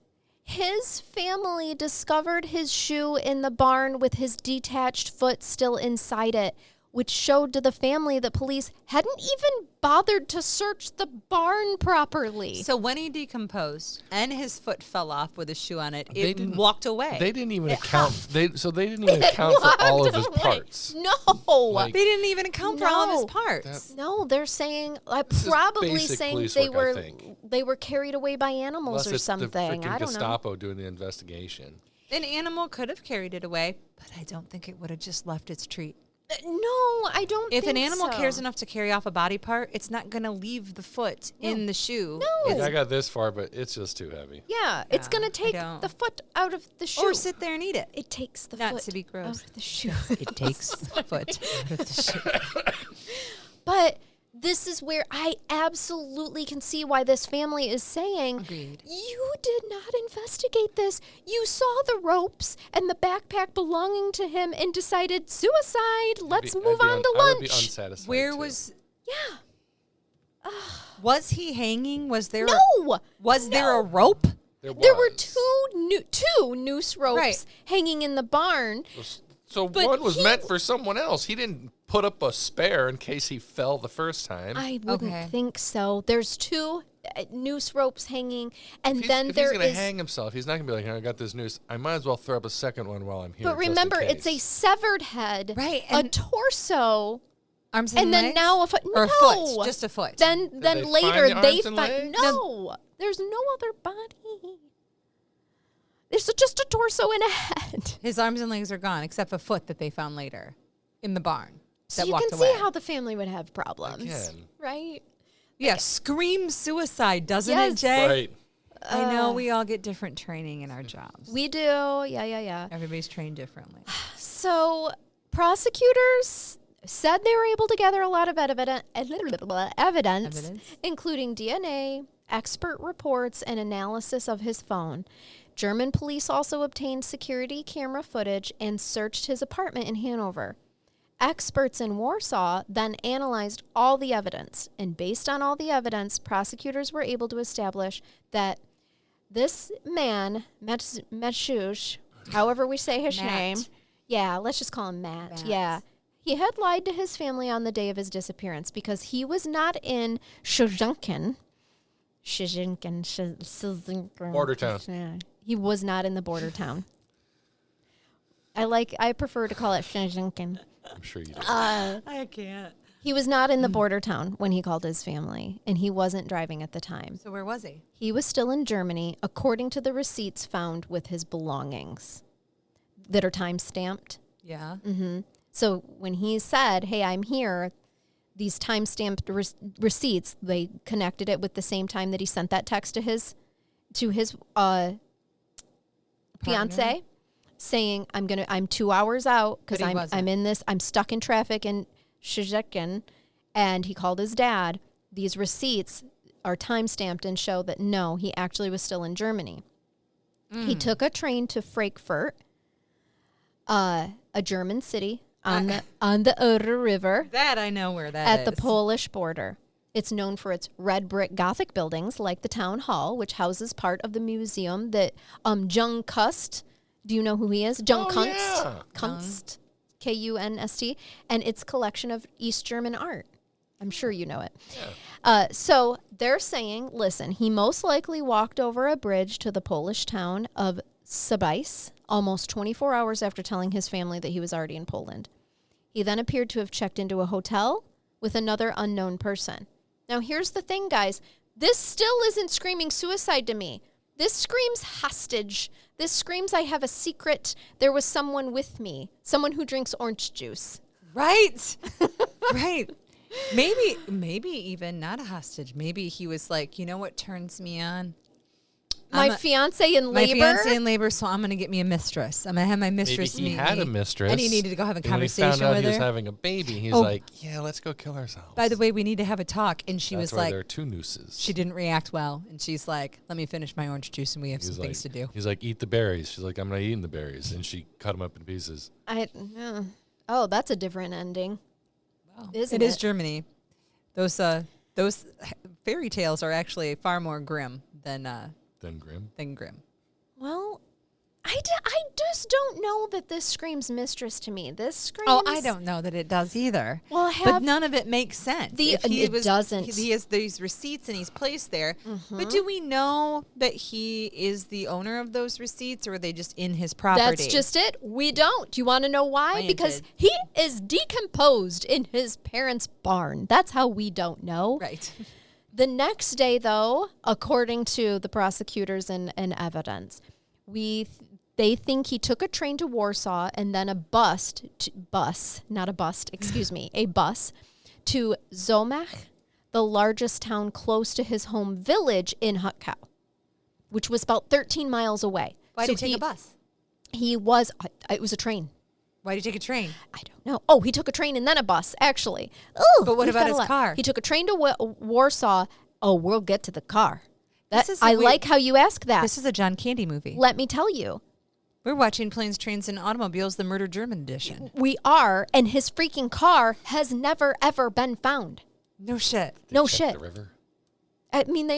his family discovered his shoe in the barn with his detached foot still inside it, which showed to the family that police hadn't even bothered to search the barn properly. So when he decomposed and his foot fell off with a shoe on it, They it didn't- walked away. They didn't even account. They didn't even account for all of his Walked away. parts. No. Like- They didn't even account for all of his No. parts. No, they're saying This is probably basic saying police they work, I were think. they were carried away by animals Unless or it's something. the freaking I don't know. Gestapo doing the investigation. An animal could have carried it away, but I don't think it would have just left its treat. No, I don't. If an think animal so. cares enough to carry off a body part, it's not going to leave the foot in the shoe. No. It's- I got this far, but it's just too heavy. Yeah, it's Yeah, gonna I take don't. the foot out of the shoe. Or sit there and eat it. It takes the Not foot to be gross. out of the shoe. It takes the foot out of the shoe. But this is where I absolutely can see why this family is saying, Agreed. you did not investigate this. You saw the ropes and the backpack belonging to him and decided suicide. Let's move on to I would be lunch. unsatisfied. Where too. was Yeah. was he hanging? Was there No. was there a rope? There There were was. two noose ropes Right. hanging in the barn. So But one was he- meant for someone else. He didn't put up a spare in case he fell the first time. I wouldn't Okay. think so. There's two noose ropes hanging, and if then he's there gonna is. hang himself, he's not gonna be like, I got this noose. I might as well throw up a second one while I'm here. But just in remember, it's a case." severed head, Right, a and- torso, Arms and, and then legs? now a foot. Or a No. foot, just a foot. Then they later find the they arms and find legs? no. There's no other body. There's just a torso and a head. His arms and legs are gone, except a foot that they found later in the barn. So that you walked can away. see how the family would have problems, Again. right? Yeah, scream suicide, doesn't Yes. it, Jay? Right. I know we all get different training in our jobs. We do, yeah. Everybody's trained differently. So prosecutors said they were able to gather a lot of evidence, including DNA, expert reports, and analysis of his phone. German police also obtained security camera footage and searched his apartment in Hanover. Experts in Warsaw then analyzed all the evidence, and based on all the evidence, prosecutors were able to establish that this man, Maciusz, however we say his Matt. name, yeah, let's just call him Matt. Matt. Yeah. He had lied to his family on the day of his disappearance because he was not in Szczecin. Border town. Yeah. He was not in the border town. I prefer to call it Szczecin. I'm sure you do. I can't. He was not in the border town when he called his family, and he wasn't driving at the time. So where was he? He was still in Germany, according to the receipts found with his belongings that are time-stamped. Yeah. So when he said, hey, I'm here, these time-stamped receipts, they connected it with the same time that he sent that text to his fiance, saying, I'm 2 hours out because But he wasn't. I'm stuck in traffic in Szczecin, and he called his dad. These receipts are time-stamped and show that no, he actually was still in Germany. He took a train to Frankfurt, a German city on the Oder River That I know where that at is. the Polish border. It's known for its red brick Gothic buildings like the town hall, which houses part of the museum that Jung Kust, do you know who he is? Jung Kunst. Yeah. Kunst, Kunst, and its collection of East German art. I'm sure you know it. Yeah. So they're saying, listen, he most likely walked over a bridge to the Polish town of Sabice almost 24 hours after telling his family that he was already in Poland. He then appeared to have checked into a hotel with another unknown person. Now, here's the thing, guys. This still isn't screaming suicide to me. This screams hostage. This screams I have a secret. There was someone with me, someone who drinks orange juice. Right. Right. Maybe even not a hostage. Maybe he was like, you know what turns me on? my fiance in labor. My fiance in labor, so I'm going to get me a mistress. I'm going to have my mistress Maybe he meet had me. a mistress. And he needed to go have a and when he conversation found out with he was her. having a baby, he's like, yeah, let's go kill ourselves. By the way, we need to have a talk. And she That's was why like, there are 2 nooses. she didn't react well. And she's like, let me finish my orange juice and we have some things to do. He's like, eat the berries. She's like, I'm not eating the berries. And she cut them up in pieces. Oh, that's a different ending. Wow. Isn't It is it? Germany. Those fairy tales are actually far more grim than grim. Well, I just don't know that this screams mistress to me. This screams... Oh, I don't know that it does either. Well, but none of it makes sense. It doesn't. He has these receipts and he's placed there. But do we know that he is the owner of those receipts, or are they just in his property? That's just it. We don't. Do you want to know why? Planted. Because he is decomposed in his parents' barn. That's how we don't know. Right. The next day, though, according to the prosecutors and evidence, they think he took a train to Warsaw and then a bus to Zomach, the largest town close to his home village in Hutkau, which was about 13 miles away. Why did he take a bus? It was a train. Why did he take a train? I don't know. Oh, he took a train and then a bus, actually. Oh, but what about his car? He took a train to Warsaw. Oh, we'll get to the car. I wait, like how you ask that. This is a John Candy movie. Let me tell you. We're watching Planes, Trains, and Automobiles, the Murder German edition. We are, and his freaking car has never, ever been found. No shit. No Check shit. the river. I mean,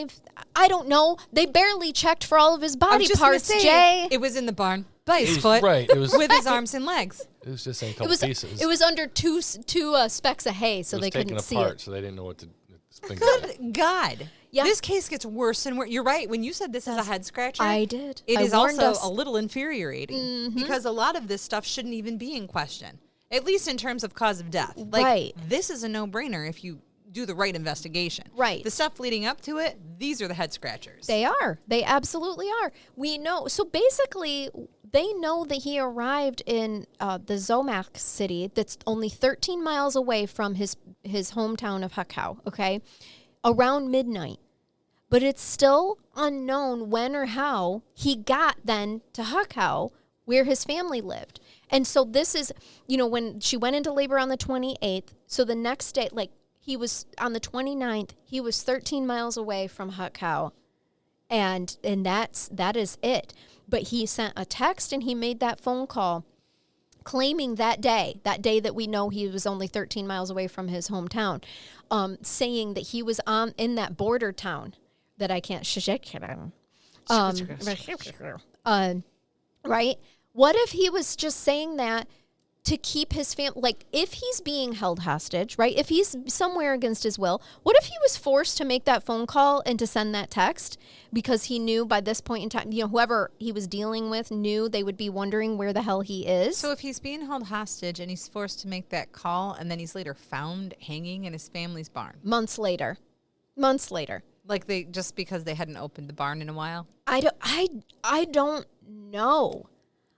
I don't know. They barely checked for all of his body parts, Jay. It was in the barn by his foot. Right. It was with his arms and legs. It was just in a couple pieces. It was under two specks of hay, so they couldn't see it. So they didn't know what to think. Good God. Yeah. This case gets worse and worse. You're right. When you said this is a head scratcher, I did. It I is warned also us. a little infuriating because a lot of this stuff shouldn't even be in question, at least in terms of cause of death. Like, Right. This is a no-brainer if you do the right investigation. Right. The stuff leading up to it, these are the head scratchers. They are. They absolutely are. We know. So basically, they know that he arrived in the Zomach city that's only 13 miles away from his hometown of Hutkau, okay, around midnight. But it's still unknown when or how he got then to Hutkau, where his family lived. And so this is, when she went into labor on the 28th, so the next day, like, he was on the 29th, he was 13 miles away from Hutkau, and that is it. But he sent a text and he made that phone call claiming that day that we know he was only 13 miles away from his hometown, saying that he was in that border town that I can't right? What if he was just saying that to keep his family, like if he's being held hostage, right? If he's somewhere against his will, what if he was forced to make that phone call and to send that text because he knew by this point in time, whoever he was dealing with knew they would be wondering where the hell he is? So if he's being held hostage and he's forced to make that call and then he's later found hanging in his family's barn. Months later. Like just because they hadn't opened the barn in a while? I don't know.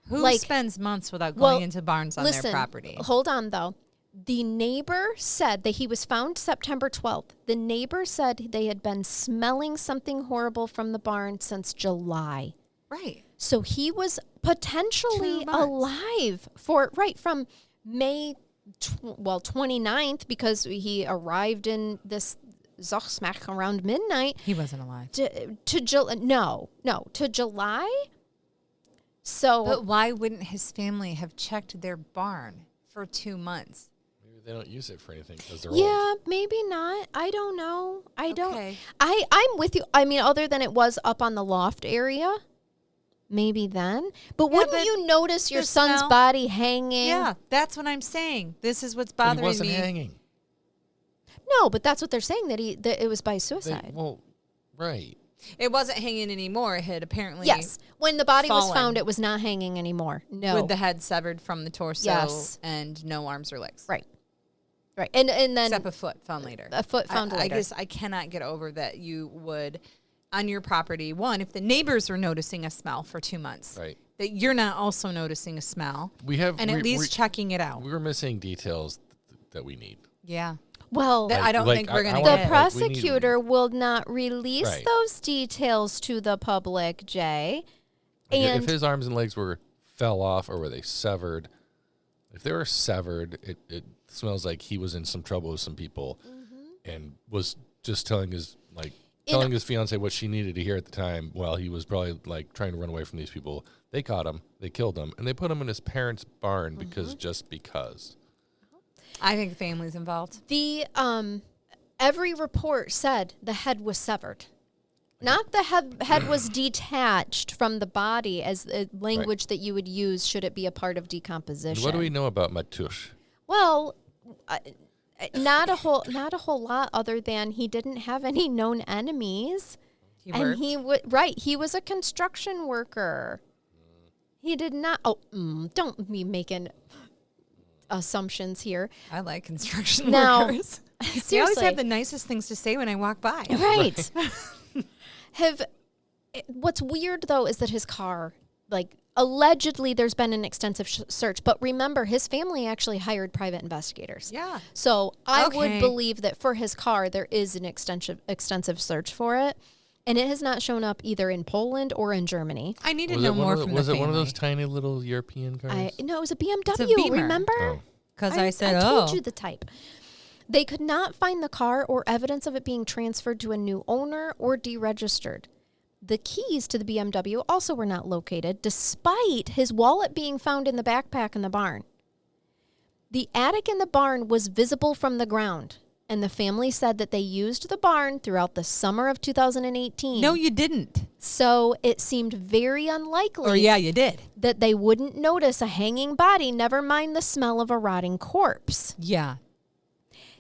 Who spends months without going into barns on their property? Hold on, though. The neighbor said that he was found September 12th. The neighbor said they had been smelling something horrible from the barn since July. Right. So he was potentially alive from May 29th because he arrived in this Zochsmach around midnight. He wasn't alive. To July. So, but why wouldn't his family have checked their barn for 2 months? Maybe they don't use it for anything because they're old. Maybe not. I don't know. Okay. I'm with you. I mean, other than it was up on the loft area, maybe then. But wouldn't you notice your son's body hanging? Yeah, that's what I'm saying. This is what's bothering me. He wasn't hanging. No, but that's what they're saying, that it was by suicide. Right. It wasn't hanging anymore. It had apparently when the body was fallen. found, it was not hanging anymore. No. With the head severed from the torso Yes. and no arms or legs. Right. And then... Except a foot found later. A foot found later. I guess I cannot get over that you would, on your property, one, if the neighbors are noticing a smell for 2 months, Right. that you're not also noticing a smell. We have... And at least checking it out. We were missing details that we need. Yeah. Well, That I don't like, think we're going I to the want- get. prosecutor will not release Right. those details to the public, Jay. Like, And if his arms and legs fell off or were they severed, if they were severed, it smells like he was in some trouble with some people and was just telling his fiance what she needed to hear at the time while he was probably like trying to run away from these people. They caught him, they killed him, and they put him in his parents' barn because. I think the family's involved. the every report said the head was severed. Not the head was detached from the body as the language that you would use should it be a part of decomposition. And what do we know about Matush? Well, not a whole lot other than he didn't have any known enemies. He was a construction worker. He did not. Don't be making assumptions here. I like construction Now, workers. seriously, They always have the nicest things to say when I walk by. right. What's weird though is that his car, like, allegedly there's been an extensive search, but remember his family actually hired private investigators. Yeah. So I would Okay. believe that for his car there is an extensive search for it, and it has not shown up either in Poland or in Germany. I need to know more from the Was it family. one of those tiny little European cars? No, it was a BMW. It's a Beamer. Remember? Oh. Because I said, I told oh. you the type. They could not find the car or evidence of it being transferred to a new owner or deregistered. The keys to the BMW also were not located, despite his wallet being found in the backpack in the barn. The attic in the barn was visible from the ground, and the family said that they used the barn throughout the summer of 2018. No, you didn't. So it seemed very unlikely Or yeah, you did. that they wouldn't notice a hanging body, never mind the smell of a rotting corpse. Yeah.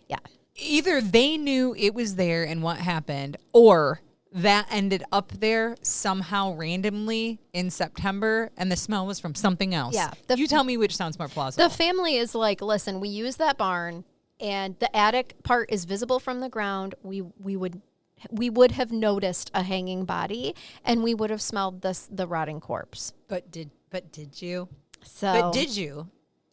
Yeah. Either they knew it was there and what happened, or that ended up there somehow randomly in September and the smell was from something else. Yeah. You tell me which sounds more plausible. The family is like, listen, we use that barn and the attic part is visible from the ground. We would have noticed a hanging body and we would have smelled the rotting corpse. But did you? So But did you?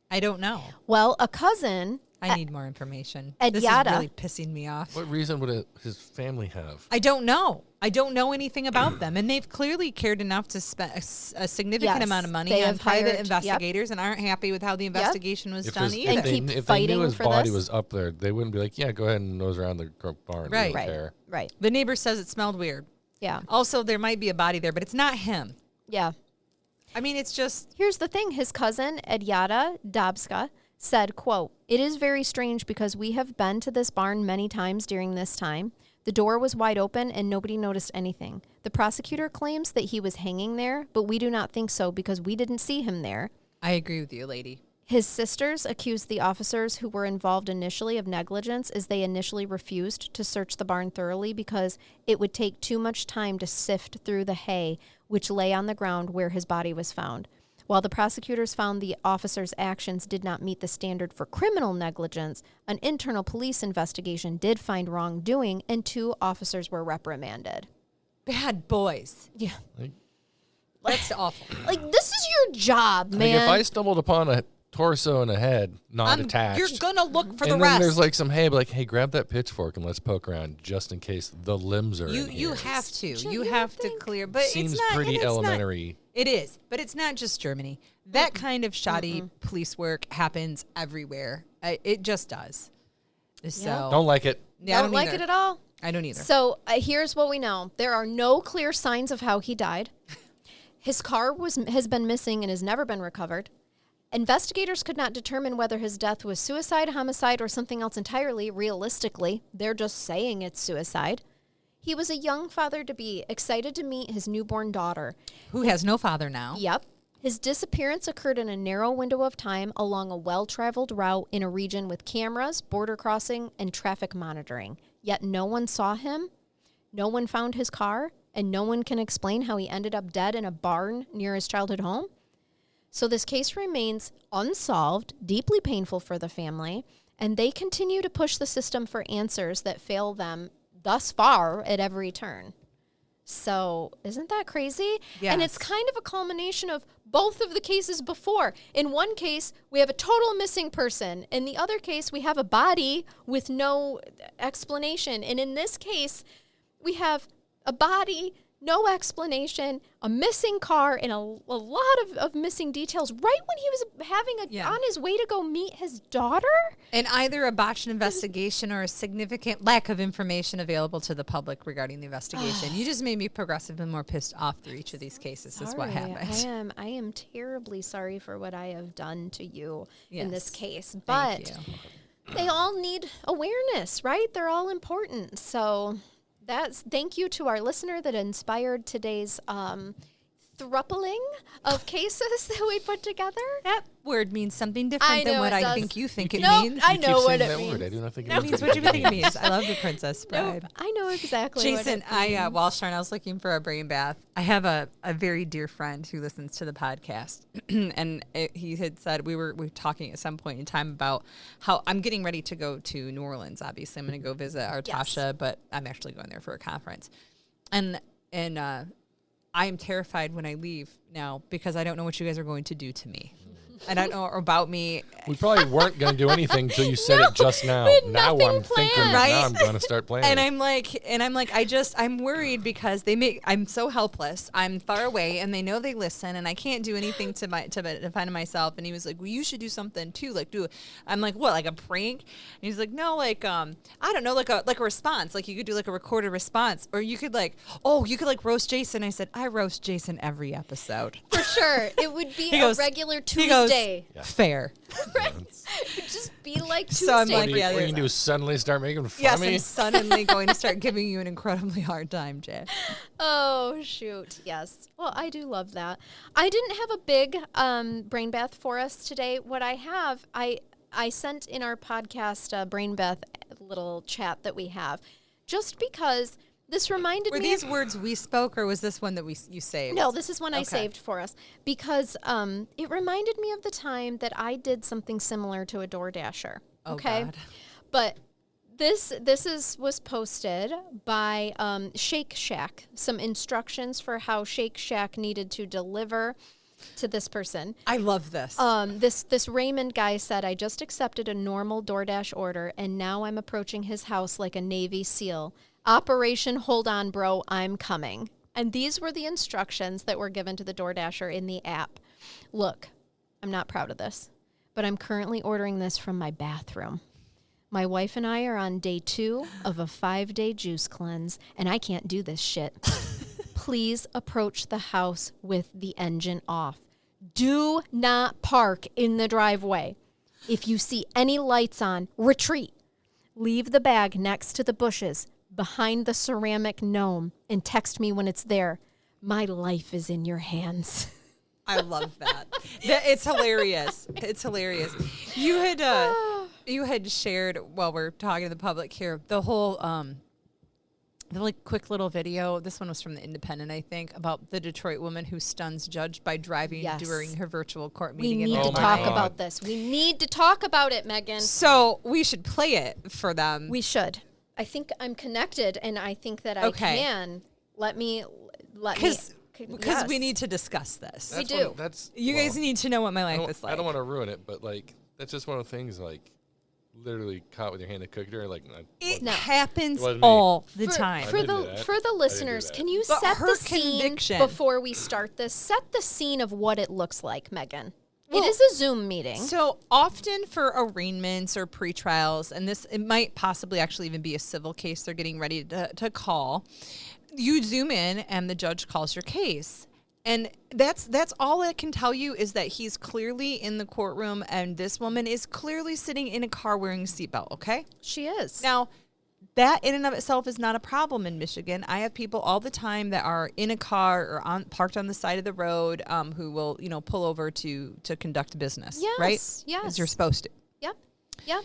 I don't know. Well, a cousin I need more information. Ed This Yada. is really pissing me off. What reason would his family have? I don't know. I don't know anything about them. And they've clearly cared enough to spend a significant Yes, amount of money they on have private hired- investigators and aren't happy with how the investigation was done either. And keep if they knew fighting his for body this? was up there, they wouldn't be like, yeah, go ahead and nose around the barn. Right. We don't care. Right. The neighbor says it smelled weird. Yeah. Also, there might be a body there, but it's not him. Yeah. I mean, it's just... Here's the thing. His cousin, Edyata Dobska, said, quote, "It is very strange because we have been to this barn many times during this time. The door was wide open and nobody noticed anything. The prosecutor claims that he was hanging there, but we do not think so because we didn't see him there." I agree with you, lady. His sisters accused the officers who were involved initially of negligence as they initially refused to search the barn thoroughly because it would take too much time to sift through the hay which lay on the ground where his body was found. While the prosecutors found the officers' actions did not meet the standard for criminal negligence, an internal police investigation did find wrongdoing and 2 officers were reprimanded. Bad boys. Yeah. That's awful. Like, this is your job, man. Like if I stumbled upon a torso and a head not attached, You're going to look for and the then rest. there's like some hay, but like, hey, grab that pitchfork and let's poke around just in case the limbs are in You here. have to. Sure, You you have would to think. clear. But Seems it's not pretty and it's not- elementary. It is, but it's not just Germany. That kind of shoddy police work happens everywhere. It just does. So Don't like it. yeah, I don't like either. it at all. I don't either. So here's what we know. There are no clear signs of how he died. His car has been missing and has never been recovered. Investigators could not determine whether his death was suicide, homicide, or something else entirely. Realistically, they're just saying it's suicide. He was a young father-to-be, excited to meet his newborn daughter. Who has no father now? Yep. His disappearance occurred in a narrow window of time along a well-traveled route in a region with cameras, border crossing, and traffic monitoring. Yet no one saw him, no one found his car, and no one can explain how he ended up dead in a barn near his childhood home. So this case remains unsolved, deeply painful for the family, and they continue to push the system for answers that fail them thus far at every turn. So isn't that crazy? Yes. And it's kind of a culmination of both of the cases before. In one case, we have a total missing person. In the other case, we have a body with no explanation. And in this case, we have a body, no explanation, a missing car, and a lot of missing details right when he was on his way to go meet his daughter. And either a botched investigation or a significant lack of information available to the public regarding the investigation. You just made me progressively more pissed off through each of these cases is what happened. I am terribly sorry for what I have done to you in this case. Thank But you. they all need awareness, right? They're all important. So thank you to our listener that inspired today's thrupling of cases that we put together. That word means something different than what I think you think it Nope, means. I You know keep what saying it that means. word. I do not think That means what you think it means. I love the Princess Bride. Nope, I know exactly Jason, what it means. while Charnell's looking for a brain bath, I have a very dear friend who listens to the podcast, and he had said we were talking at some point in time about how I'm getting ready to go to New Orleans. Obviously, I'm going to go visit Artasha, but I'm actually going there for a conference, and I am terrified when I leave now because I don't know what you guys are going to do to me. I don't know about me. We probably weren't going to do anything until you said it just now. we had Now nothing I'm thinking, planned. Right? now I'm going to start planning. And I'm like, I'm worried because I'm so helpless. I'm far away and they know they listen and I can't do anything to defend myself. And he was like, well, you should do something too. I'm like, what, like a prank? And he's like, no, I don't know, like a response. Like you could do like a recorded response or you could roast Jason. I said, I roast Jason every episode. For sure. It would be He a goes- regular he goes, Tuesday. Fair. Right? It would just be like Tuesday. So I'm what like, are you, yeah, what are you there's- going to do is suddenly start making fun Yes, of me? I'm suddenly going to start giving you an incredibly hard time, Jay. Oh, shoot. Yes. Well, I do love that. I didn't have a big brain bath for us today. What I have, I sent in our podcast brain bath little chat that we have just because this reminded Were me these of, words we spoke, or was this one that you saved? No, this is one I Okay. saved for us because it reminded me of the time that I did something similar to a DoorDasher. Oh, Okay. God. But this was posted by Shake Shack. Some instructions for how Shake Shack needed to deliver to this person. I love this. This Raymond guy said, I just accepted a normal DoorDash order, and now I'm approaching his house like a Navy SEAL. Operation Hold On, Bro, I'm coming. And these were the instructions that were given to the DoorDasher in the app. Look, I'm not proud of this, but I'm currently ordering this from my bathroom. My wife and I are on day 2 of a 5-day juice cleanse, and I can't do this shit. Please approach the house with the engine off. Do not park in the driveway. If you see any lights on, retreat. Leave the bag next to the bushes behind the ceramic gnome and text me when it's there. My life is in your hands. I love that. It's hilarious. It's hilarious. You had shared while we're talking to the public here the whole the like quick little video. This one was from the Independent, I think, about the Detroit woman who stuns judge by driving Yes. during her virtual court We meeting. need Oh to my talk God. about this. We need to talk about it, Megan. So we should play it for them. We should. I think I'm connected, and I think that I Okay. can. Let me. Because Yes. we need to discuss this. We That's do. That's You well, guys need to know what my I life don't, is like. I don't want to ruin it, but like that's just one of the things like literally caught with your hand in the cookie jar. Like It No. happens It wasn't me. all the For- time. For didn't do the that. for the do listeners, that. can you But set her the scene conviction- before we start this? Set the scene of what it looks like, Megan. Well, it is a Zoom meeting. So often for arraignments or pretrials, and it might possibly actually even be a civil case they're getting ready to call, you zoom in and the judge calls your case. And that's all it can tell you is that he's clearly in the courtroom and this woman is clearly sitting in a car wearing a seatbelt, okay? She is. Now, that in and of itself is not a problem in Michigan. I have people all the time that are in a car or parked on the side of the road who will, pull over to conduct business, Yes, right? yes. As you're supposed to. Yep.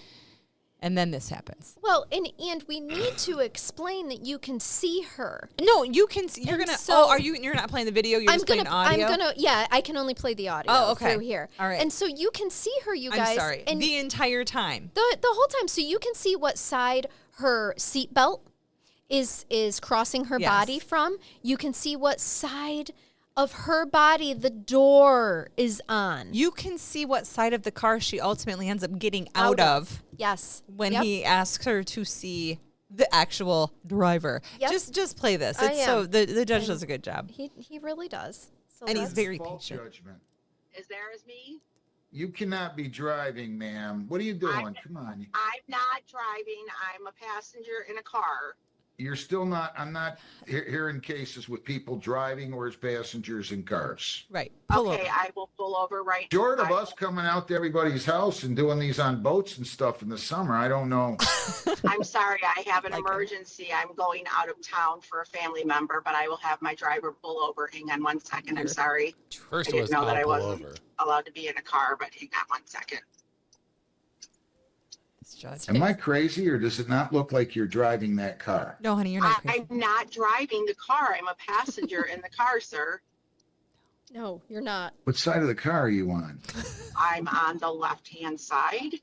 And then this happens. Well, and we need to explain that you can see her. No, you can. You're And gonna. so- You're not playing the video. You're just playing audio. Yeah, I can only play the audio Oh, okay. through here. All right. And so you can see her, you guys. I'm sorry. And The entire time. the whole time. So you can see what side her seatbelt is crossing her Yes. body from, you can see what side of her body the door is on. You can see what side of the car she ultimately ends up getting out of Yes. when he asks her to see the actual driver. Yep. Just play this. I It's so the judge does a good job. He really does. So And he's let's- very Fault patient. judgment. Is there as me? You cannot be driving, ma'am. What are you doing? Come on. I'm not driving. I'm a passenger in a car. You're still not, I'm not hearing cases with people driving or as passengers in cars. Right. Pull Okay, over. I will pull over right Short of now. us coming out to everybody's house and doing these on boats and stuff in the summer, I don't know. I'm sorry, I have an Like her. emergency. I'm going out of town for a family member, but I will have my driver pull over. Hang on 1 second. I'm sorry. First I it was didn't know that I I'll pull wasn't over. allowed to be in a car, but hang on 1 second. This judge. Am I crazy or does it not look like you're driving that car? No, honey, you're not crazy. I'm not driving the car. I'm a passenger in the car, sir. No, you're not. What side of the car are you on? I'm on the left-hand side.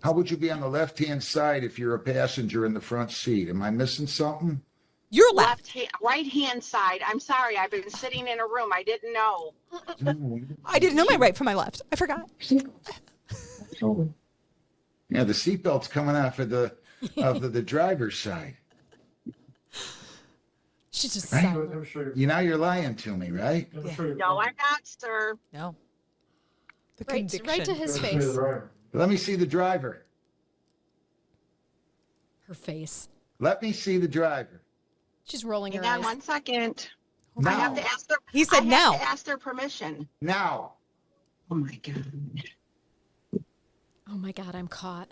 How would you be on the left-hand side if you're a passenger in the front seat? Am I missing something? You're left. Right-hand side. I'm sorry. I've been sitting in a room. I didn't know. I didn't know my right from my left. I forgot. Yeah, the seatbelt's coming off of the driver's side. She's just Right? silent. You're lying to me, right? No, I'm not, sir. No. The Right to conviction. his face. Let me see the driver. Her face. Let me see the driver. She's rolling her Hang on eyes. 1 second. I have Now. to ask their. He said I have now. to ask their permission. Now. Oh my god. Oh my God, I'm caught.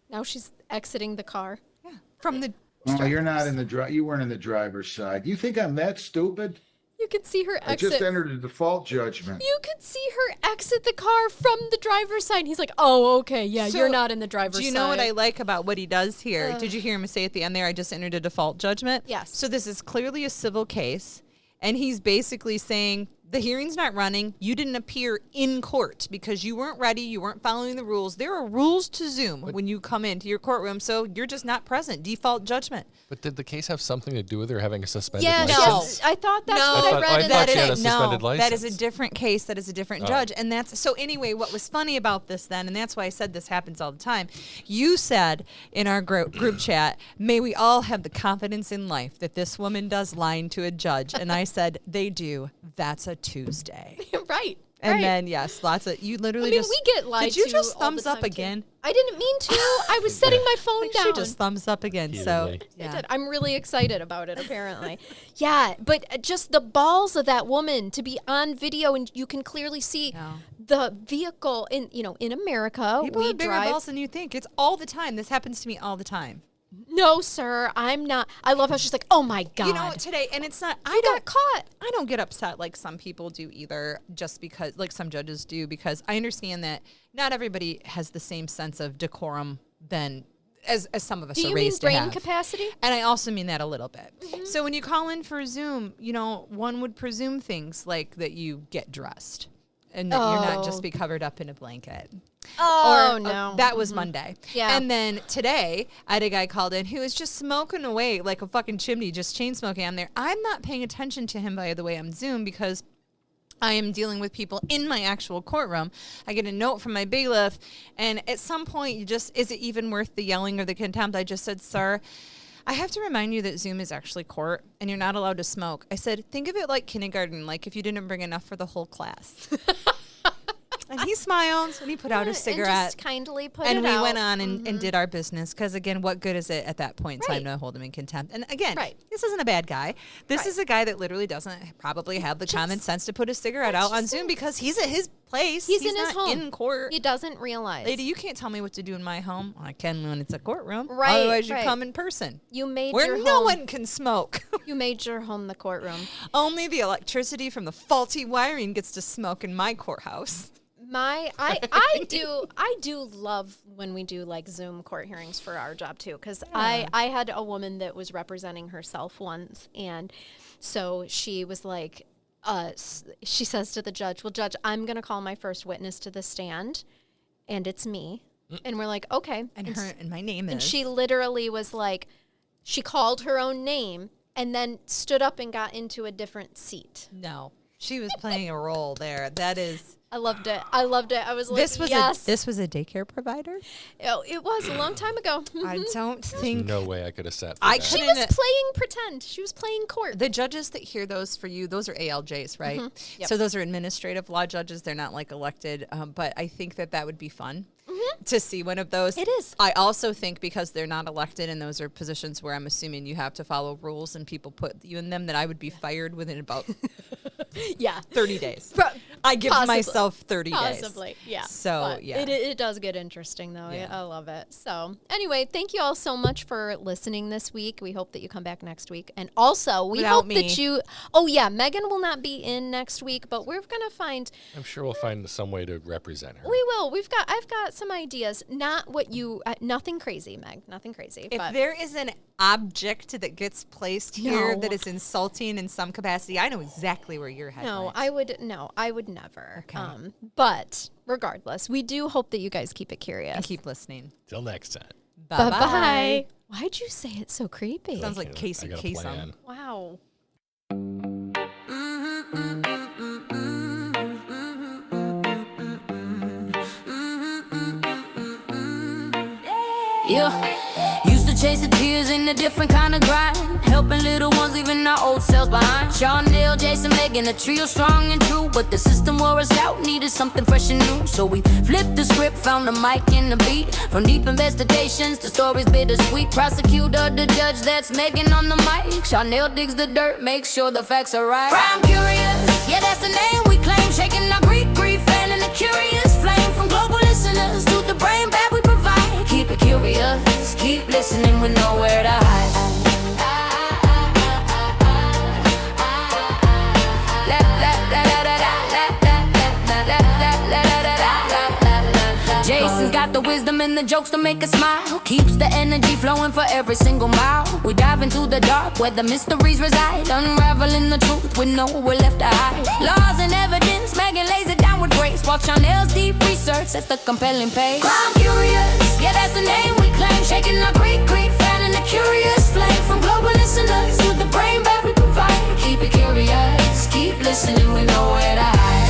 Now she's exiting the car. Yeah. From the Oh, you're not in the you weren't in the driver's side. You think I'm that stupid? You can see her I just exit. entered a default judgment. You could see her exit the car from the driver's side. He's like, "Oh, okay, yeah, So, you're not in the driver's side." Do you know what I like about what he does here? Did you hear him say at the end there, I just entered a default judgment? Yes. So this is clearly a civil case, and he's basically saying the hearing's not running. You didn't appear in court because you weren't ready. You weren't following the rules. There are rules to Zoom when you come into your courtroom, so you're just not present. Default judgment. But did the case have something to do with her having a suspended Yeah, license? I thought that's No. what I I thought- read. I in thought the she had a thing. suspended that is a license. different case. That is a different judge. And that's so anyway, what was funny about this then, and that's why I said this happens all the time. You said in our group chat, may we all have the confidence in life that this woman does lying to a judge. And I said, they do. That's a Tuesday. Right. And right. then, yes, lots of, you literally I mean, just. we get lied Did you to just all the thumbs up time, too. again? I didn't mean to. I was setting my phone Like down. she just thumbs up again. So, Heatedly. I yeah. did. I'm really excited about it, apparently. Yeah, but just the balls of that woman to be on video and you can clearly see No. the vehicle in America. People we have bigger drive. balls than you think. It's all the time. This happens to me all the time. No, sir, I'm not. I love how she's like, oh my God. You know what, today, and it's not, I got caught. I don't get upset like some people do either, just because, like some judges do, because I understand that not everybody has the same sense of decorum than as some of us Do are you mean raised to brain have. capacity? And I also mean that a little bit. So when you call in for Zoom, one would presume things like that you get dressed and that you're not just be covered up in a blanket. Oh, Or, no. that was Monday. Yeah. And then today, I had a guy called in who was just smoking away like a fucking chimney, just chain smoking on there. I'm not paying attention to him by the way on Zoom because I am dealing with people in my actual courtroom. I get a note from my bailiff, and at some point, is it even worth the yelling or the contempt? I just said, sir, I have to remind you that Zoom is actually court, and you're not allowed to smoke. I said, think of it like kindergarten, like if you didn't bring enough for the whole class. And he smiled, and he put out his And cigarette. just kindly put And it we out. went on and did our business because, again, what good is it at that point in time Right. to hold him in contempt? And, again, Right. this isn't a bad guy. This Right. is a guy that literally doesn't probably have the common sense to put his cigarette That's out on just Zoom it. because he's at his place. He's in his not home. in court. He doesn't realize. Lady, you can't tell me what to do in my home. I can when it's a courtroom. Right, Otherwise, you right. come in person You made where your no home. one can smoke. You made your home the courtroom. Only the electricity from the faulty wiring gets to smoke in my courthouse. I do love when we do like Zoom court hearings for our job too, because I had a woman that was representing herself once, and so she was like, she says to the judge, well, judge, I'm gonna call my first witness to the stand, and it's me, and we're like, okay, And my name is. and she literally was like, She called her own name and then stood up and got into a different seat. No, she was playing a role there. That is. I loved it. I was like, This was yes. this was a daycare provider. Oh, it was a long time ago. I don't think No way I could have sat. I through She that. was playing pretend. She was playing court. the judges that hear those for you, those are ALJs, right? Yep. So those are administrative law judges. They're not like elected, but I think that would be fun to see one of those. It is. I also think because they're not elected and those are positions where I'm assuming you have to follow rules and people put you in them, that I would be fired within about Yeah. 30 days. Pro- I give possibly. myself 30 days. Possibly, yeah. So, But yeah. It does get interesting, though. Yeah. I love it. So, anyway, thank you all so much for listening this week. We hope that you come back next week. And also, we Without hope me. that you... Oh, yeah, Megan will not be in next week, but we're going to find... I'm sure we'll find some way to represent her. We will. I've got some ideas. Not what you... nothing crazy, Meg. Nothing crazy. If but there is an object that gets placed here No. that is insulting in some capacity, I know exactly where your head No, went. I would never. Okay. But regardless, we do hope that you guys keep it curious. And keep listening. Till next time. Bye-bye. Why'd you say it so creepy? Sounds like I Casey got a Kasem. plan. Wow. Yeah, used to chase the tears in a different kind of grind, helping little ones leaving our old selves behind. Charnell, Jason, Megan, a trio strong and true, but the system wore us out, needed something fresh and new. So we flipped the script, found the mic and the beat. From deep investigations to stories bittersweet. Prosecutor, the judge, that's Megan on the mic. Charnell digs the dirt, makes sure the facts are right. Crime curious, yeah, that's the name we claim. Shaking our grief, fanning the curious flame. From global listeners to the brain bag we provide. Keep it curious, keep listening with nowhere to hide. Jason's got the wisdom and the jokes to make us smile. Keeps the energy flowing for every single mile. We dive into the dark where the mysteries reside, unraveling the truth with nowhere left to hide. Laws and evidence, Megan lays it down with grace, while Charnell's deep research sets the compelling pace. Crime curious, yeah, that's the name we claim. Shaking our creek, fanning the curious flame. From global listeners to the brain bag we provide. Keep it curious, keep listening, we know where to hide.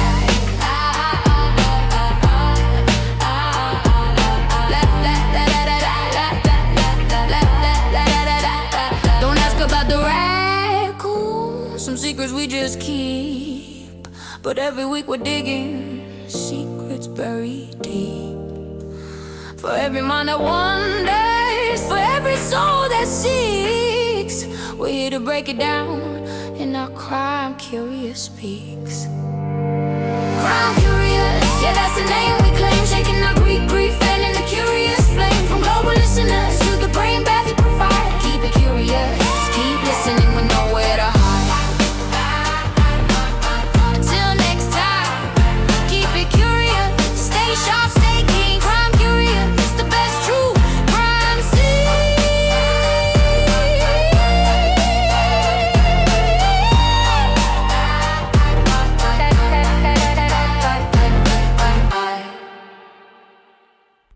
Don't ask about the raccoon, some secrets we just keep. But every week we're digging secrets buried deep. For every mind that wonders, for every soul that seeks, we're here to break it down in our Crime Curious Speaks. Crime Curious.